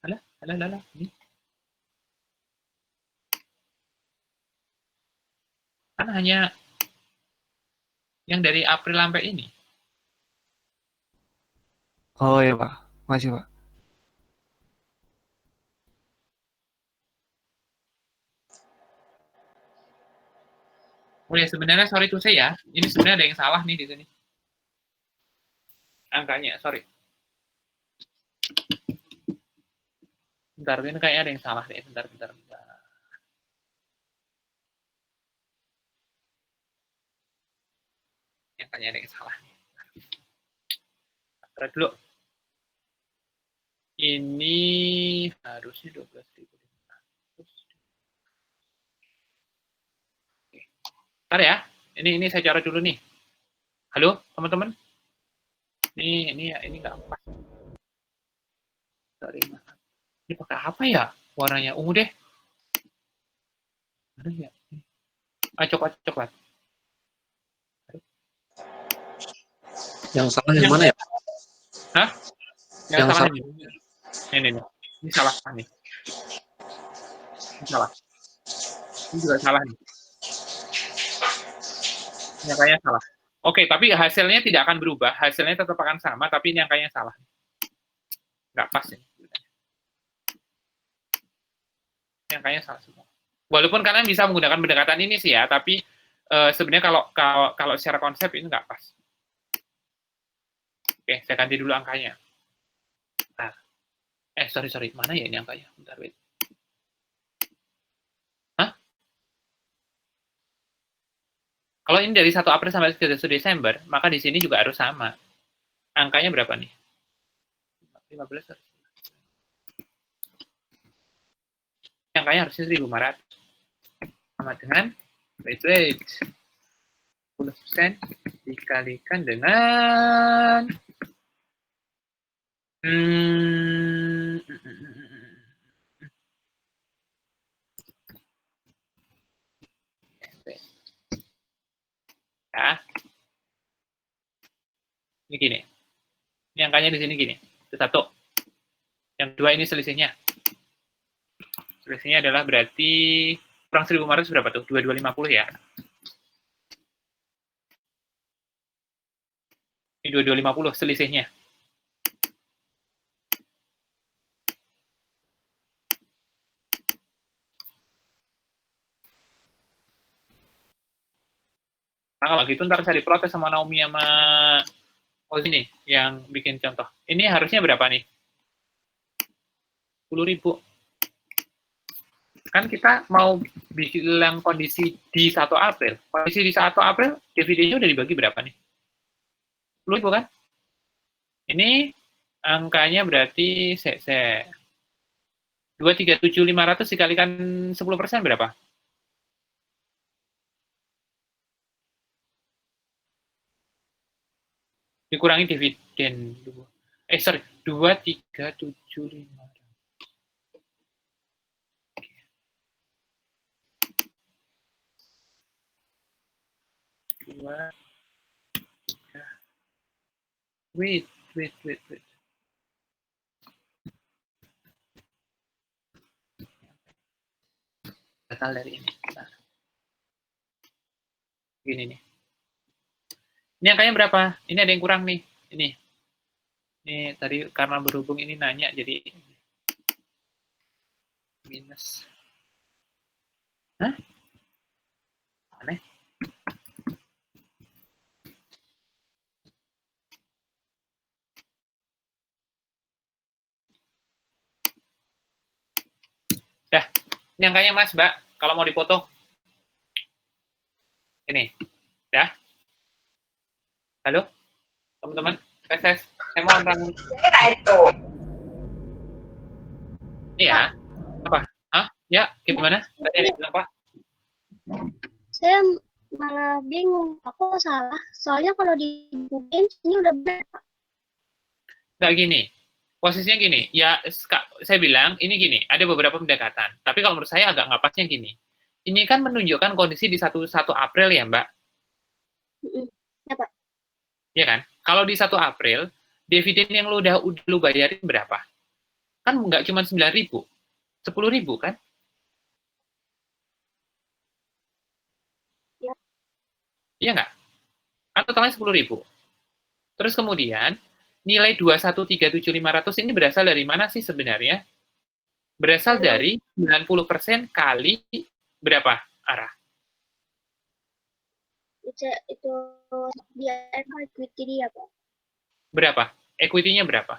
Alah, ini. Kan hanya yang dari April sampai ini. Oh iya, Pak. Masih, Pak. Oh ya, sebenarnya sorry to say ya, ini sebenarnya ada yang salah nih di sini. Angkanya, sorry. Bentar, ini kayaknya ada yang salah nih. Bentar. Angkanya ada yang salah nih. Bentar dulu. Ini harusnya 12.500. Bentar ya. Ini saya coret dulu nih. Halo, teman-teman. Ini nggak pas. Sorry. Ini pakai apa ya? Warnanya ungu deh. Ada ya? Coklat. Yang salah yang mana ya? Hah? Yang salah salah. ini. Ini salah nih. Ini salah. Ini juga salah nih. Ini angkanya salah. Oke, tapi hasilnya tidak akan berubah. Hasilnya tetap akan sama, tapi ini angkanya salah. Nggak pas ini. Ini angkanya salah semua. Walaupun kalian bisa menggunakan pendekatan ini sih ya, tapi sebenarnya kalau secara konsep ini nggak pas. Oke, saya ganti dulu angkanya. Nah, sorry, mana ya ini angkanya? Bentar, wait. Hah? Kalau ini dari 1 April sampai 31 Desember, maka di sini juga harus sama. Angkanya berapa nih? 15. Angkanya harusnya 1.500. Sama dengan rate 10% dikalikan dengan ya. Ini gini. Ini angkanya di sini gini. Itu 1. Yang 2 ini selisihnya. Selisihnya adalah berarti kurang 1.500 berapa tuh? 2250 ya. Ini 2250 selisihnya. Nah, kalau gitu ntar saya diprotes sama Naomi sama ini yang bikin contoh. Ini harusnya berapa nih? 10.000. Kan kita mau bilang kondisi di 1 April. Kondisi di 1 April, dividennya udah dibagi berapa nih? 10.000 kan? Ini angkanya berarti 237.500 dikalikan 10% berapa? Dikurangi dividen. 237.500. 2, 3. Wait. Batal dari ini. Nah. Gini nih. Ini angkanya berapa? Ini ada yang kurang nih. Ini tadi karena berhubung ini nanya jadi minus. Hah? Aneh. Dah, ini angkanya Mas, Mbak. Kalau mau dipotong. Ini. Dah. Halo? Teman-teman, saya mau orang Iya. Apa? Hah? Ya, gimana? Tadi bilang apa? Saya malah bingung, aku salah. Soalnya kalau di Google ini udah benar. Nggak gini. Posisinya gini. Ya, saya bilang ini gini. Ada beberapa pendekatan. Tapi kalau menurut saya agak nggak pasnya gini. Ini kan menunjukkan kondisi di 1 April ya, Mbak? Ya, Pak. Iya kan? Kalau di 1 April, dividen yang lu bayarin berapa? Kan nggak cuma 9.000. 10.000 kan? Ya. Iya nggak? Kan totalnya 10.000. Terus kemudian, nilai 2137500 ini berasal dari mana sih sebenarnya? Berasal dari 90% kali berapa arah? Itu dia equity dia, Pak. Berapa? Equity-nya berapa?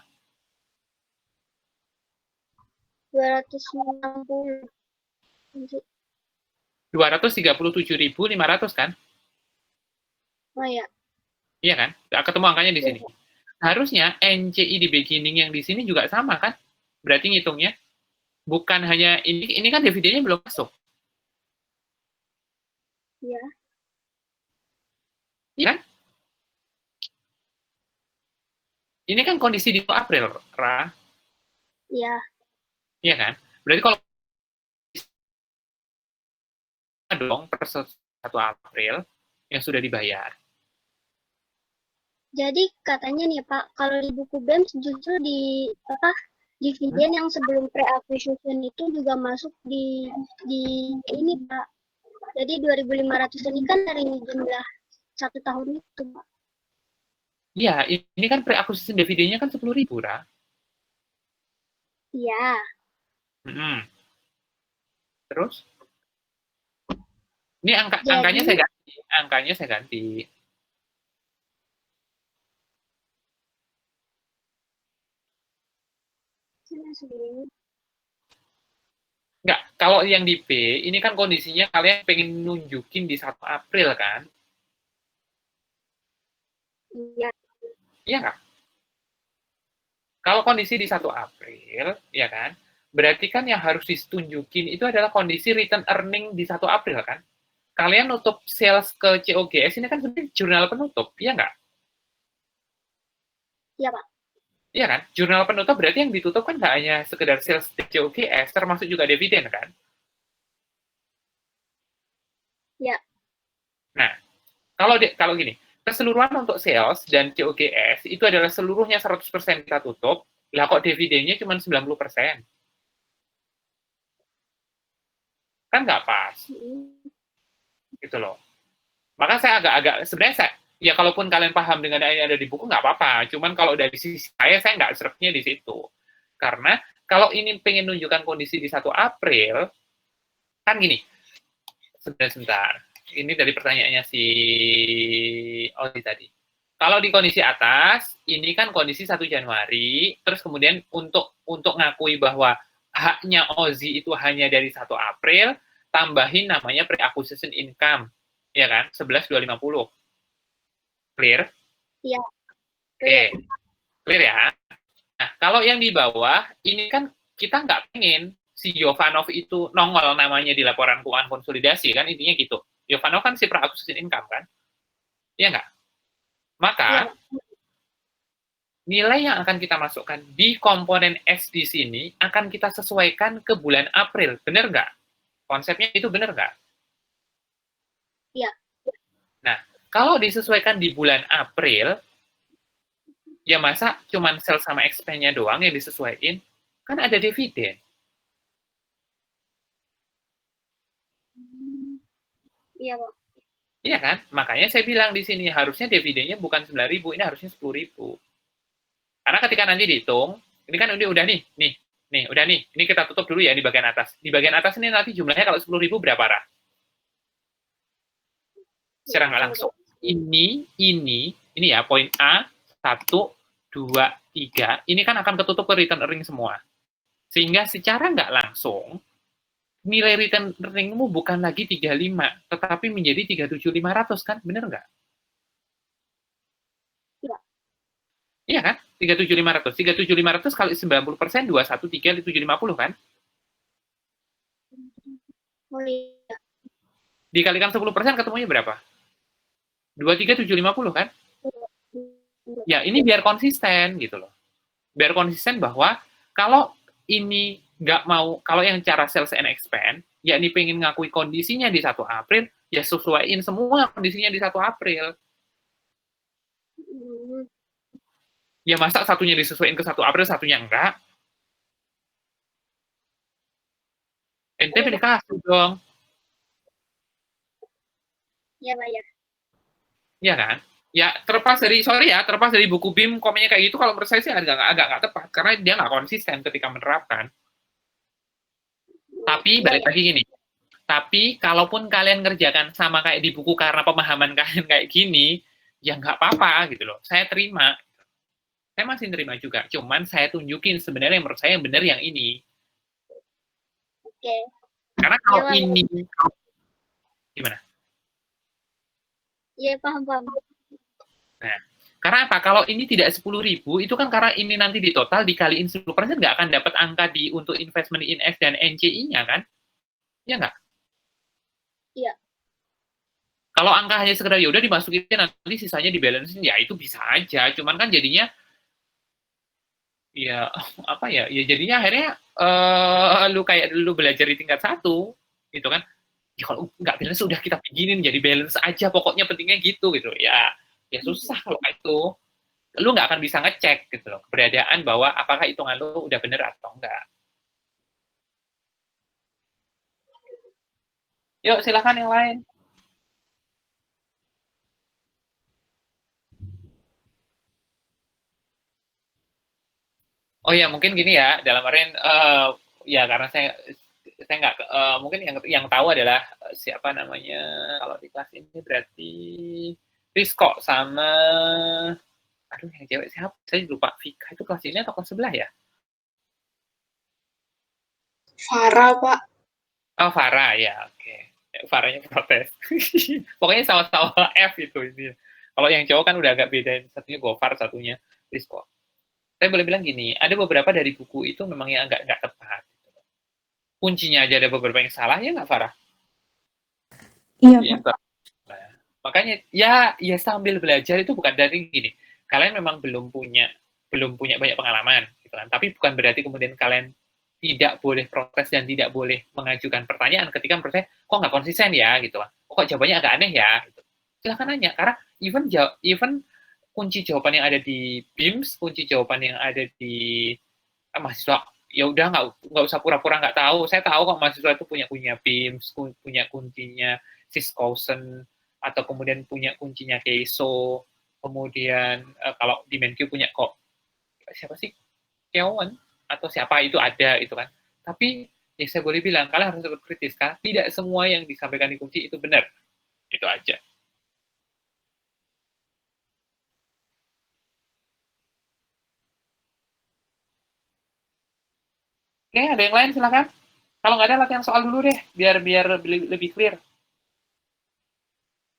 290. 237.500 kan? Oh ya. Iya kan? Nggak ketemu angkanya di sini. Harusnya NCI di beginning yang di sini juga sama kan? Berarti ngitungnya bukan hanya ini kan dividennya belum masuk. Iya. Iya kan? Ini kan kondisi di April, Ra. Iya. Iya kan? Berarti kalau dong per 1 April yang sudah dibayar. Jadi katanya nih Pak, kalau di buku BEM justru di dividen yang sebelum pre-acquisition itu juga masuk di ini Pak. Jadi 2.500 ini kan dari jumlah 1 tahun itu Pak. Iya, ini kan pre-acquisition dividennya kan 10.000, Ra. Iya. Terus? Ini angkanya saya ganti. Angkanya saya ganti. Enggak, kalau yang di B, ini kan kondisinya kalian pengen nunjukin di 1 April kan? Iya. Iya nggak? Kalau kondisi di 1 April, ya kan? Berarti kan yang harus ditunjukin itu adalah kondisi return earning di 1 April kan? kalian nutup sales ke COGS ini kan sebenarnya jurnal penutup, iya nggak? Iya, Pak. Iya kan? Jurnal penutup berarti yang ditutup kan nggak hanya sekedar sales di COGS, termasuk juga dividen kan? Iya. Nah, kalau gini, keseluruhan untuk sales dan COGS itu adalah seluruhnya 100% kita tutup, lah kok dividennya cuma 90%? Kan nggak pas, gitu loh. Maka saya agak-agak, sebenarnya ya kalaupun kalian paham dengan yang ada di buku nggak apa-apa, cuman kalau dari sisi saya nggak seretnya di situ. Karena kalau ini pengen nunjukkan kondisi di 1 April, kan gini, sebentar. Ini dari pertanyaannya si Odi tadi. Kalau di kondisi atas, ini kan kondisi 1 Januari, terus kemudian untuk ngakui bahwa haknya Ozi itu hanya dari 1 April, tambahin namanya pre-acquisition income, ya kan? 11.250. Clear? Iya. Oke, clear ya? Nah, kalau yang di bawah, ini kan kita nggak pengen si Jovanov itu nongol namanya di laporan keuangan konsolidasi, kan intinya gitu. Jovanov kan si pre-acquisition income, kan? Iya nggak? Maka, nilai yang akan kita masukkan di komponen S di sini akan kita sesuaikan ke bulan April. Bener nggak? Konsepnya itu bener nggak? Iya. Nah, kalau disesuaikan di bulan April, ya masa cuman sell sama expense-nya doang yang disesuaikan? Kan ada dividen. Iya, Pak. Iya kan? Makanya saya bilang di sini harusnya dividennya bukan 9.000, ini harusnya 10.000. Karena ketika nanti dihitung, ini kan udah nih, udah nih. Ini kita tutup dulu ya di bagian atas. Di bagian atas ini nanti jumlahnya kalau 10.000 berapa, Ra? Secara nggak langsung. Ini ya, poin A, 1, 2, 3, ini kan akan ketutup ke return earning semua. Sehingga secara nggak langsung, nilai return earning-mu bukan lagi 35, tetapi menjadi 37.500, kan? Bener nggak? Iya. Iya kan? 37.500. 37.500 kali 90%, 213.750, kan? Oh, iya. Dikalikan 10% ketemunya berapa? 23.750, kan? Ya, ini biar konsisten gitu loh. Biar konsisten bahwa kalau ini nggak mau, kalau yang cara sales and expand, ya ini pengen ngakui kondisinya di 1 April, ya sesuaiin semua kondisinya di 1 April. Ya masa satunya disesuaikan ke 1 April, satunya enggak? Ente pilih kasus dong. Iya, Pak, ya. Iya kan? Ya terlepas dari buku BIM komennya kayak gitu, kalau menurut saya sih agak nggak tepat karena dia nggak konsisten ketika menerapkan. Tapi balik lagi gini. Tapi kalaupun kalian ngerjakan sama kayak di buku karena pemahaman kalian kayak gini, ya nggak apa-apa gitu loh. Saya terima. Saya masih terima juga. Cuman saya tunjukin sebenarnya menurut saya yang benar yang ini. Oke. Karena kalau ini gimana? Iya, paham. Nah, karena apa? Kalau ini tidak 10.000, itu kan karena ini nanti di total dikaliin 10%, nggak akan dapat angka untuk investment in F dan NCI-nya, kan? Iya nggak? Iya. Kalau angka hanya sekedar yaudah dimasukin nanti sisanya di balancein, ya itu bisa aja. Cuman kan jadinya, ya apa ya? Ya jadinya akhirnya lu kayak dulu belajar di tingkat 1, gitu kan? Ya kalau nggak balance udah kita beginin jadi balance aja, pokoknya pentingnya gitu ya. Ya susah kalau itu. Lu nggak akan bisa ngecek gitu loh, keberadaan bahwa apakah hitungan lu udah bener atau enggak. Yuk, silakan yang lain. Oh ya, mungkin gini ya, dalam artian, ya karena saya nggak, mungkin yang tahu adalah siapa namanya, kalau di kelas ini berarti Rizko sama aduh yang cewek siapa? Saya lupa. Vika itu kelas ini atau kelas sebelah ya? Farah, Pak. Oh, Farah, ya, oke. Farahnya protes. Pokoknya sama-sama F itu. Kalau yang cowok kan udah agak beda. Satunya Gofar, satunya Rizko. Saya boleh bilang gini, ada beberapa dari buku itu memang yang nggak tepat. Kuncinya aja ada beberapa yang salah, ya nggak, Farah? Iya, di Pak. internal. Nah, makanya ya sambil belajar itu bukan dari gini. Kalian memang belum punya banyak pengalaman, gitu kan. Tapi bukan berarti kemudian kalian tidak boleh protes dan tidak boleh mengajukan pertanyaan ketika menurut saya kok nggak konsisten ya, gitu kan. Kok jawabannya agak aneh ya, gitu. Silahkan nanya, karena even kunci jawaban yang ada di BIMS, kunci jawaban yang ada di mahasiswa, ya udah nggak usah pura-pura nggak tahu. Saya tahu kok mahasiswa itu punya BIMS, punya kuncinya Syscousen, atau kemudian punya kuncinya Keiso, kemudian kalau di Menkyu punya kok siapa sih, Keowen atau siapa itu ada itu kan. Tapi ya saya boleh bilang kalian harus tetap kritis kan. Tidak semua yang disampaikan di kunci itu benar. Itu aja. Oke, ada yang lain silakan. Kalau nggak ada latihan soal dulu deh, biar lebih clear.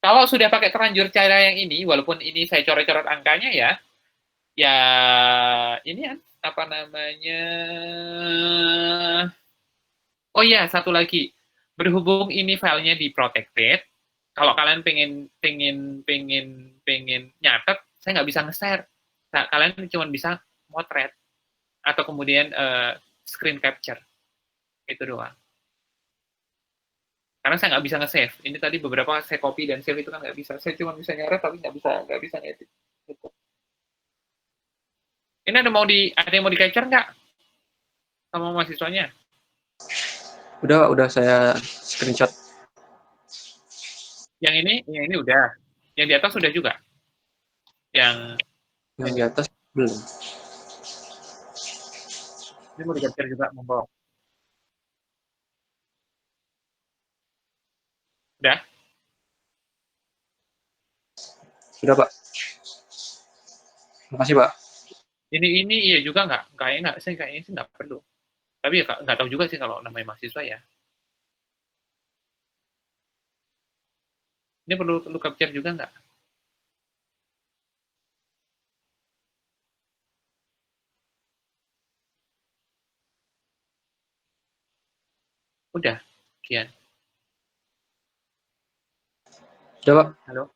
Kalau sudah pakai terlanjur cara yang ini, walaupun ini saya coret-coret angkanya ya ini apa namanya? Oh iya, satu lagi. Berhubung ini filenya di protected, kalau kalian pengen nyatet, saya nggak bisa nge-share. Nah, kalian cuma bisa motret atau kemudian screen capture. Itu doang. Karena saya nggak bisa nge-save. Ini tadi beberapa saya copy dan save itu kan nggak bisa. Saya cuma bisa nyaret tapi nggak bisa ngedit. Gitu. Ini ada yang mau di capture nggak sama mahasiswanya? Udah saya screenshot. Yang ini udah. Yang di atas sudah juga. Yang Yang di atas belum. ini mau di capture juga, monggo. Udah? Sudah, Pak. Makasih, Pak. Ini iya juga nggak? Kayaknya sih nggak perlu. Tapi ya nggak tahu juga sih kalau namanya mahasiswa ya. Ini perlu capture juga nggak? Udah, Kian. Sudah, Pak. Halo.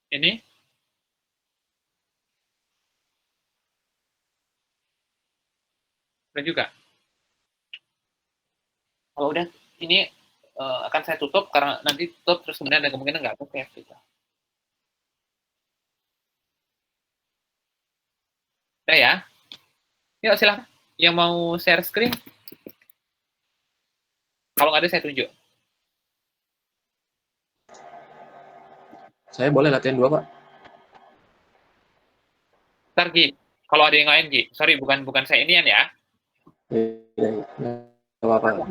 Ini? Udah juga. Kalau udah, ini akan saya tutup karena nanti tutup terus kemudian ada kemungkinan nggak oke gitu. Udah ya. Yuk silahkan. Yang mau share screen? Kalau nggak ada saya tunjuk. Saya boleh latihan 2, Pak. Ntar Gi, kalau ada yang lain Gi. Sorry, bukan saya inian ya. Nggak apa-apa.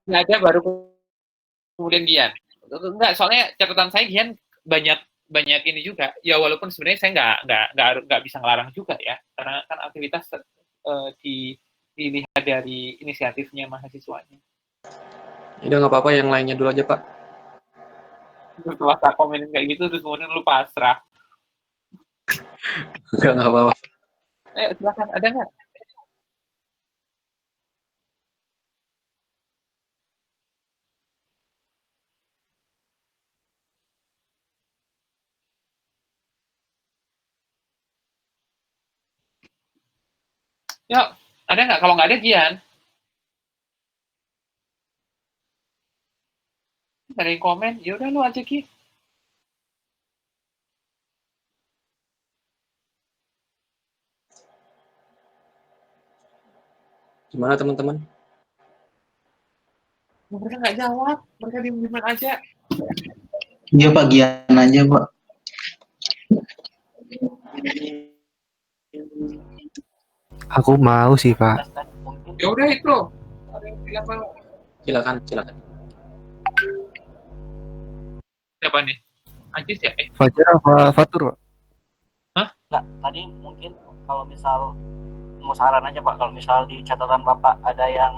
Nggak ada baru kemudian Gian. Enggak, soalnya catatan saya Gian banyak ini juga. Ya walaupun sebenarnya saya nggak bisa ngelarang juga ya, karena kan aktivitas dilihat dari inisiatifnya mahasiswanya. Udah nggak apa-apa, yang lainnya dulu aja, Pak. Setelah saya komenin kayak gitu, terus kemudian lu pasrah. Nggak apa-apa. Ayo silakan, ada nggak? Yuk, ada nggak? Kalau nggak ada Gian. Ada yang komen, ya udah lu aja Ki. Gimana, teman-teman? Mereka nggak jawab, mereka diem aja. Iya Pak, Gian aja Pak. Aku mau sih, Pak. Ya udah itu. Ada yang bilang mau. Silakan. Siapa nih? Ajis ya? Fajar apa Fatur, Pak? Nggak, tadi mungkin kalau misal mau saran aja Pak, kalau misal di catatan Bapak ada yang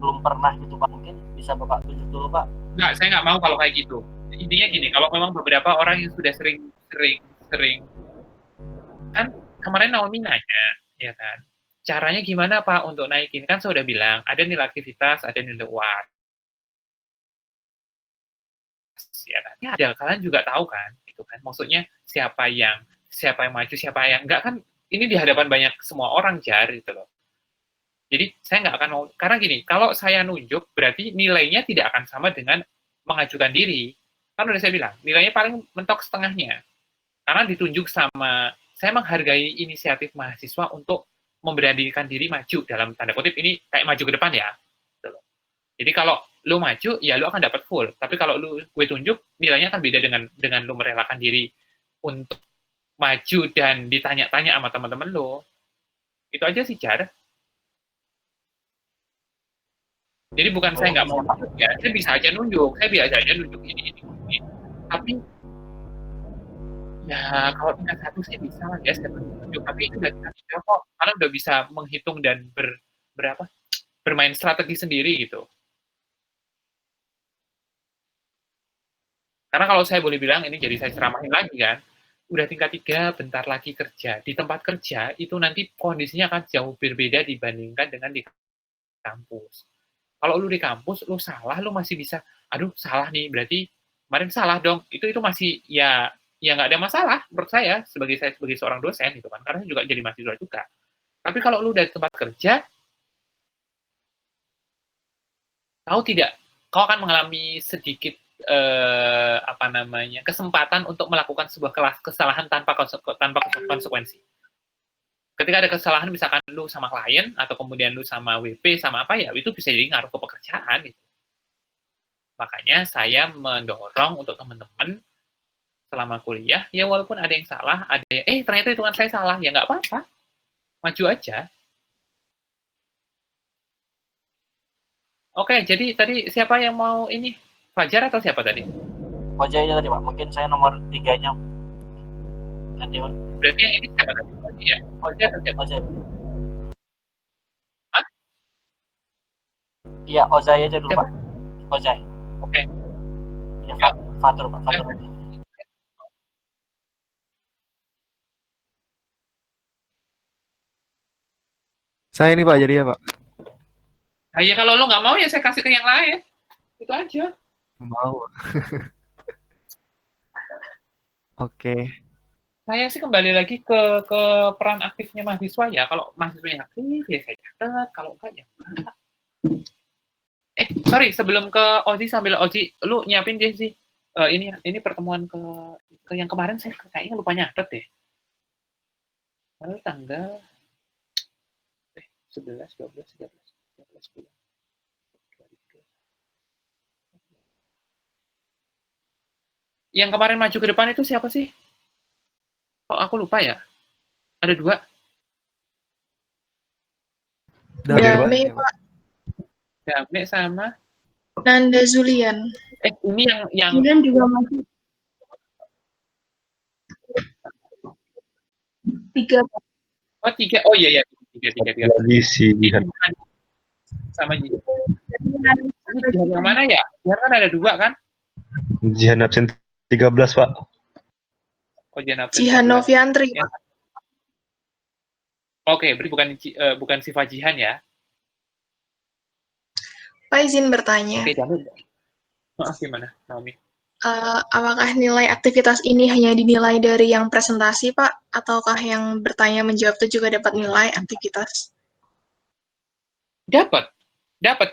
belum pernah gitu Pak, mungkin bisa Bapak tunjuk dulu Pak. Nggak, saya nggak mau kalau kayak gitu. Intinya gini, kalau memang beberapa orang yang sudah sering kan kemarin Naomi nanya, ya kan? Caranya gimana Pak untuk naikin? Kan saya udah bilang, ada nilai aktivitas, ada nilai UAR. ya kan? Ya, kalian juga tahu kan, gitu kan? Maksudnya siapa yang maju, siapa yang enggak kan? Ini di hadapan banyak semua orang jar gitu loh. Jadi saya nggak akan mau, karena gini, kalau saya nunjuk berarti nilainya tidak akan sama dengan mengajukan diri. Kan udah saya bilang, nilainya paling mentok setengahnya. Karena ditunjuk sama, saya menghargai inisiatif mahasiswa untuk memberanikan diri maju, dalam tanda kutip ini kayak maju ke depan ya. Jadi kalau lu maju, ya lu akan dapat full. Tapi kalau gue tunjuk, nilainya akan beda dengan lu merelakan diri untuk maju dan ditanya-tanya sama teman-teman lu. Itu aja sih, Jar. Jadi bukan saya nggak mau nunjuk ya, saya bisa aja nunjuk, ini. Tapi ya kalau tingkat 1 saya bisa lah ya, saya nunjuk. Tapi itu udah tingkat 3 kok, karena udah bisa menghitung dan bermain strategi sendiri gitu. Karena kalau saya boleh bilang, ini jadi saya ceramahin lagi kan, udah tingkat 3, bentar lagi kerja. Di tempat kerja, itu nanti kondisinya akan jauh berbeda dibandingkan dengan di kampus. Kalau lu di kampus, lu salah, lu masih bisa, aduh salah nih, berarti kemarin salah dong. Itu masih, ya nggak ada masalah, menurut saya sebagai seorang dosen, gitu kan. Karena saya juga jadi mahasiswa juga. Tapi kalau lu dari tempat kerja, tahu tidak, kau akan mengalami sedikit kesempatan untuk melakukan sebuah kesalahan tanpa konsekuensi. Ketika ada kesalahan, misalkan lu sama klien atau kemudian lu sama WP sama apa ya, itu bisa jadi ngaruh ke pekerjaan gitu. Makanya saya mendorong untuk teman-teman selama kuliah, ya walaupun ada yang salah, ada yang ternyata hitungan saya salah, ya nggak apa-apa, maju aja. Oke, jadi tadi siapa yang mau ini? Fajar atau siapa tadi? Ojai tadi Pak, mungkin saya nomor 3-nya. Nanti berarti yang ini siapa tadi? Ya, Ojai atau siapa? Ojai. Hah? Iya, Ojai aja dulu siapa? Pak. Ojai. Oke. Ya, Fatur Pak, Fatur. Saya ini Pak, jadi ya Pak. Nah, ya kalau lo nggak mau ya saya kasih ke yang lain. Itu aja. Mau. Oke. Saya sih kembali lagi ke peran aktifnya mahasiswa ya. Kalau mahasiswanya aktif ya saya catat, kalau enggak ya enggak. Sorry, sebelum ke Oji, sambil Oji, lu nyiapin dia sih. Ini pertemuan ke yang kemarin saya kayaknya lupa nyatet deh. Lalu tanggal 11, 12, 13, 14, 10. Yang kemarin maju ke depan itu siapa sih? Oh, aku lupa ya. Ada 2. Dame, Pak. Dame sama Nanda Zulian. ini yang Zulian juga masih 3. Oh, 3. Oh iya, 3. Lagi si Jihan. Sama Jihan. Jihan yang mana ya? Jihan kan ada 2 kan? Jihan absen 13, Pak. Oh, Jihan Noviantri, ya. Pak. Oke, berarti bukan Siva Jihan ya? Pak izin bertanya. Oke, jangan. Maaf, gimana, Naomi? Apakah nilai aktivitas ini hanya dinilai dari yang presentasi, Pak? Ataukah yang bertanya menjawab itu juga dapat nilai aktivitas? Dapat.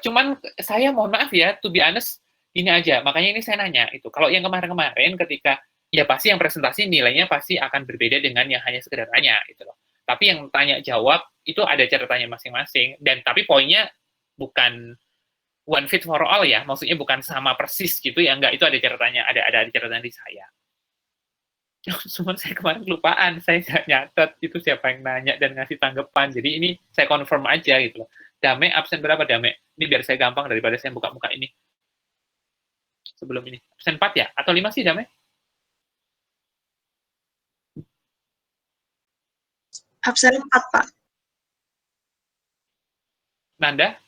Cuman saya mohon maaf ya, to be honest, ini aja. Makanya ini saya nanya itu. Kalau yang kemarin-kemarin ketika ya pasti yang presentasi nilainya pasti akan berbeda dengan yang hanya sekedar tanya gitu loh. Tapi yang tanya jawab itu ada catatannya masing-masing, dan tapi poinnya bukan one fit for all ya, maksudnya bukan sama persis gitu ya, enggak, itu ada catatannya, ada catatan di saya. Cuman saya kemarin kelupaan, saya nggak nyatet itu siapa yang nanya dan ngasih tanggapan, jadi ini saya confirm aja gitu loh. Dame absen berapa Dame? Ini biar saya gampang daripada saya buka-buka ini. Sebelum ini. Absen 4 ya? Atau 5 sih Dame? Absen 4, Pak. Nanda?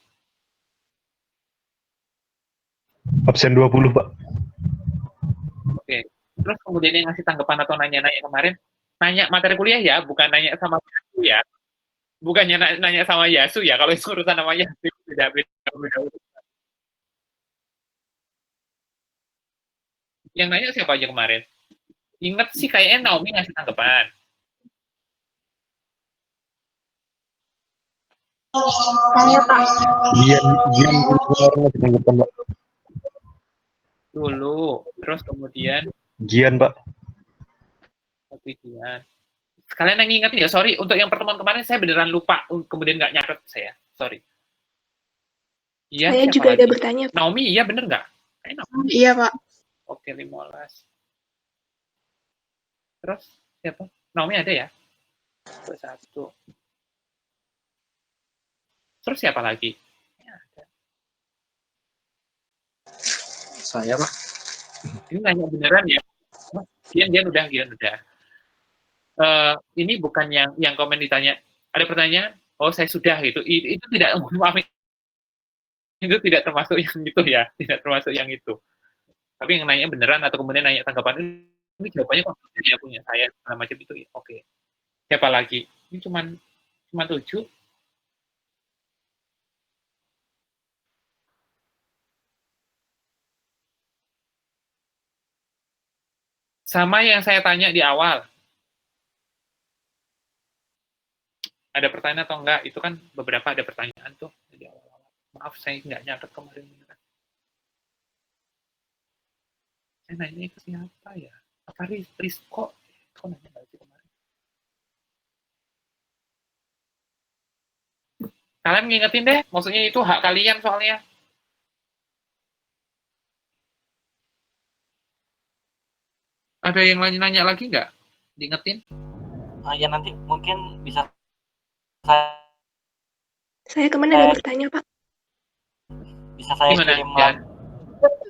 Absen 20, Pak. Oke. Terus kemudian yang ngasih tanggapan atau nanya-nanya kemarin, nanya materi kuliah ya, bukan nanya sama Yasu ya. Bukannya nanya sama Yasu ya, kalau itu urusan sama Yasu, beda. Yang nanya siapa aja kemarin? Ingat sih kayaknya Naomi ngasih tanggapan. Saya Pak. Gian masih tanggapan Pak. Dulu, terus kemudian Gian Pak. Gian. Kalian yang ingat ya, sorry, untuk yang pertemuan kemarin saya beneran lupa, kemudian nggak nyatet saya, sorry. Iya, Saya siapa juga lagi? ada bertanya, Pak. Naomi, iya bener nggak? Iya, Pak. Oke, 15. Terus, siapa? Naomi ada ya? 21. Terus siapa lagi? Saya Pak. Ini nanya beneran ya? Gian udah. Ini bukan yang komen ditanya. Ada pertanyaan? Oh, saya sudah gitu. Itu tidak, maaf, itu tidak termasuk yang itu ya, tidak termasuk yang itu. Tapi yang nanya beneran atau kemudian nanya tanggapan ini jawabannya konsisten ya punya saya segala macam itu ya. Oke. Siapa lagi? Ini cuman 7. Sama yang saya tanya di awal. Ada pertanyaan atau enggak? Itu kan beberapa ada pertanyaan tuh di awal-awal. Maaf, saya nggak nyatet kemarin. Saya nanya ke siapa ya? Apa Rizko? Kok nanya nggak sih kemarin? Kalian ngingetin deh, maksudnya itu hak kalian soalnya. Ada yang nanya lagi nggak? Diingetin? Ya nanti mungkin bisa Saya kemana ada bertanya, Pak? bisa saya Gimana, kirim Jan?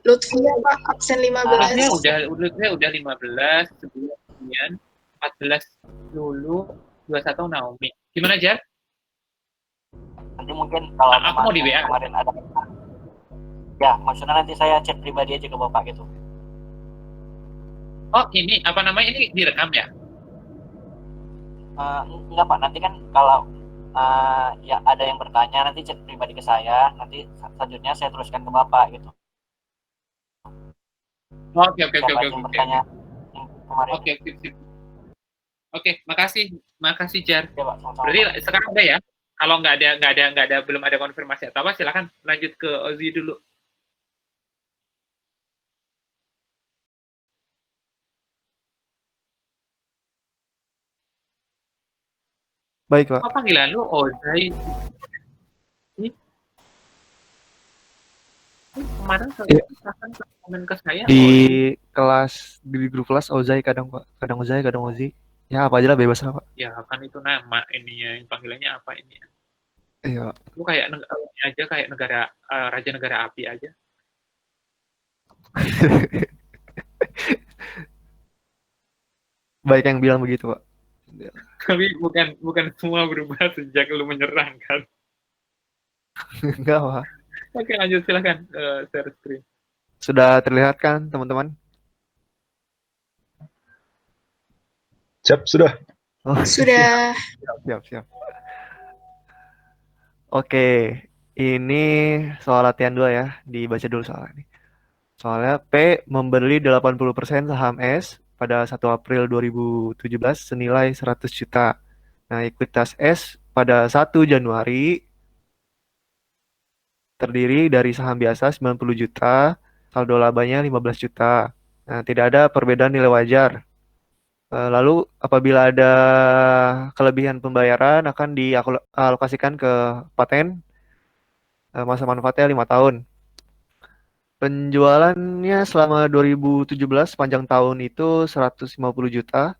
Lutfia, Pak, absen 15. Lutfia udah 15, kemudian 14 dulu, 21 Naomi. Gimana, Jar? nanti mungkin kalau Aku mau di WA. kemarin ada ya maksudnya nanti saya chat pribadi aja ke Bapak gitu. Oh, ini apa namanya, ini direkam ya? Enggak Pak, nanti kan kalau ya ada yang bertanya nanti chat pribadi ke saya, nanti selanjutnya saya teruskan ke Bapak gitu. Oke. Bertanya kemarin. Oke, makasih Jar. Ya, Pak, sama-sama. Berarti sekarang udah ya? Kalau nggak ada, belum ada konfirmasi atau apa, silakan lanjut ke Ozi dulu. Baik, Pak. Apa panggilan lu? Ozai. Ini kemarin komen ke saya. Di kelas, di grup kelas Ozai kadang, Pak. Kadang Ozai, kadang Ozi. Ya, apa aja lah, bebas lah, Pak. Ya, kan itu nama ininya, yang panggilannya apa ini ya? Iya. Lu kayak aja kayak negara raja negara api aja. Baik yang bilang begitu, Pak. Tapi bukan semua berubah sejak lu menyerang kan. Enggak, Pak. Oke, lanjut silakan share screen. Sudah terlihat kan, teman-teman? Siap, sudah. Oh, Sudah. Siap. Oke, ini soal latihan 2 ya, dibaca dulu soalnya nih. Soalnya P membeli 80% saham S pada 1 April 2017 senilai 100 juta. Nah, ekuitas S pada 1 Januari terdiri dari saham biasa 90 juta, saldo labanya 15 juta. Nah, tidak ada perbedaan nilai wajar. Lalu apabila ada kelebihan pembayaran akan dialokasikan ke paten, masa manfaatnya 5 tahun. Penjualannya selama 2017 sepanjang tahun itu 150 juta.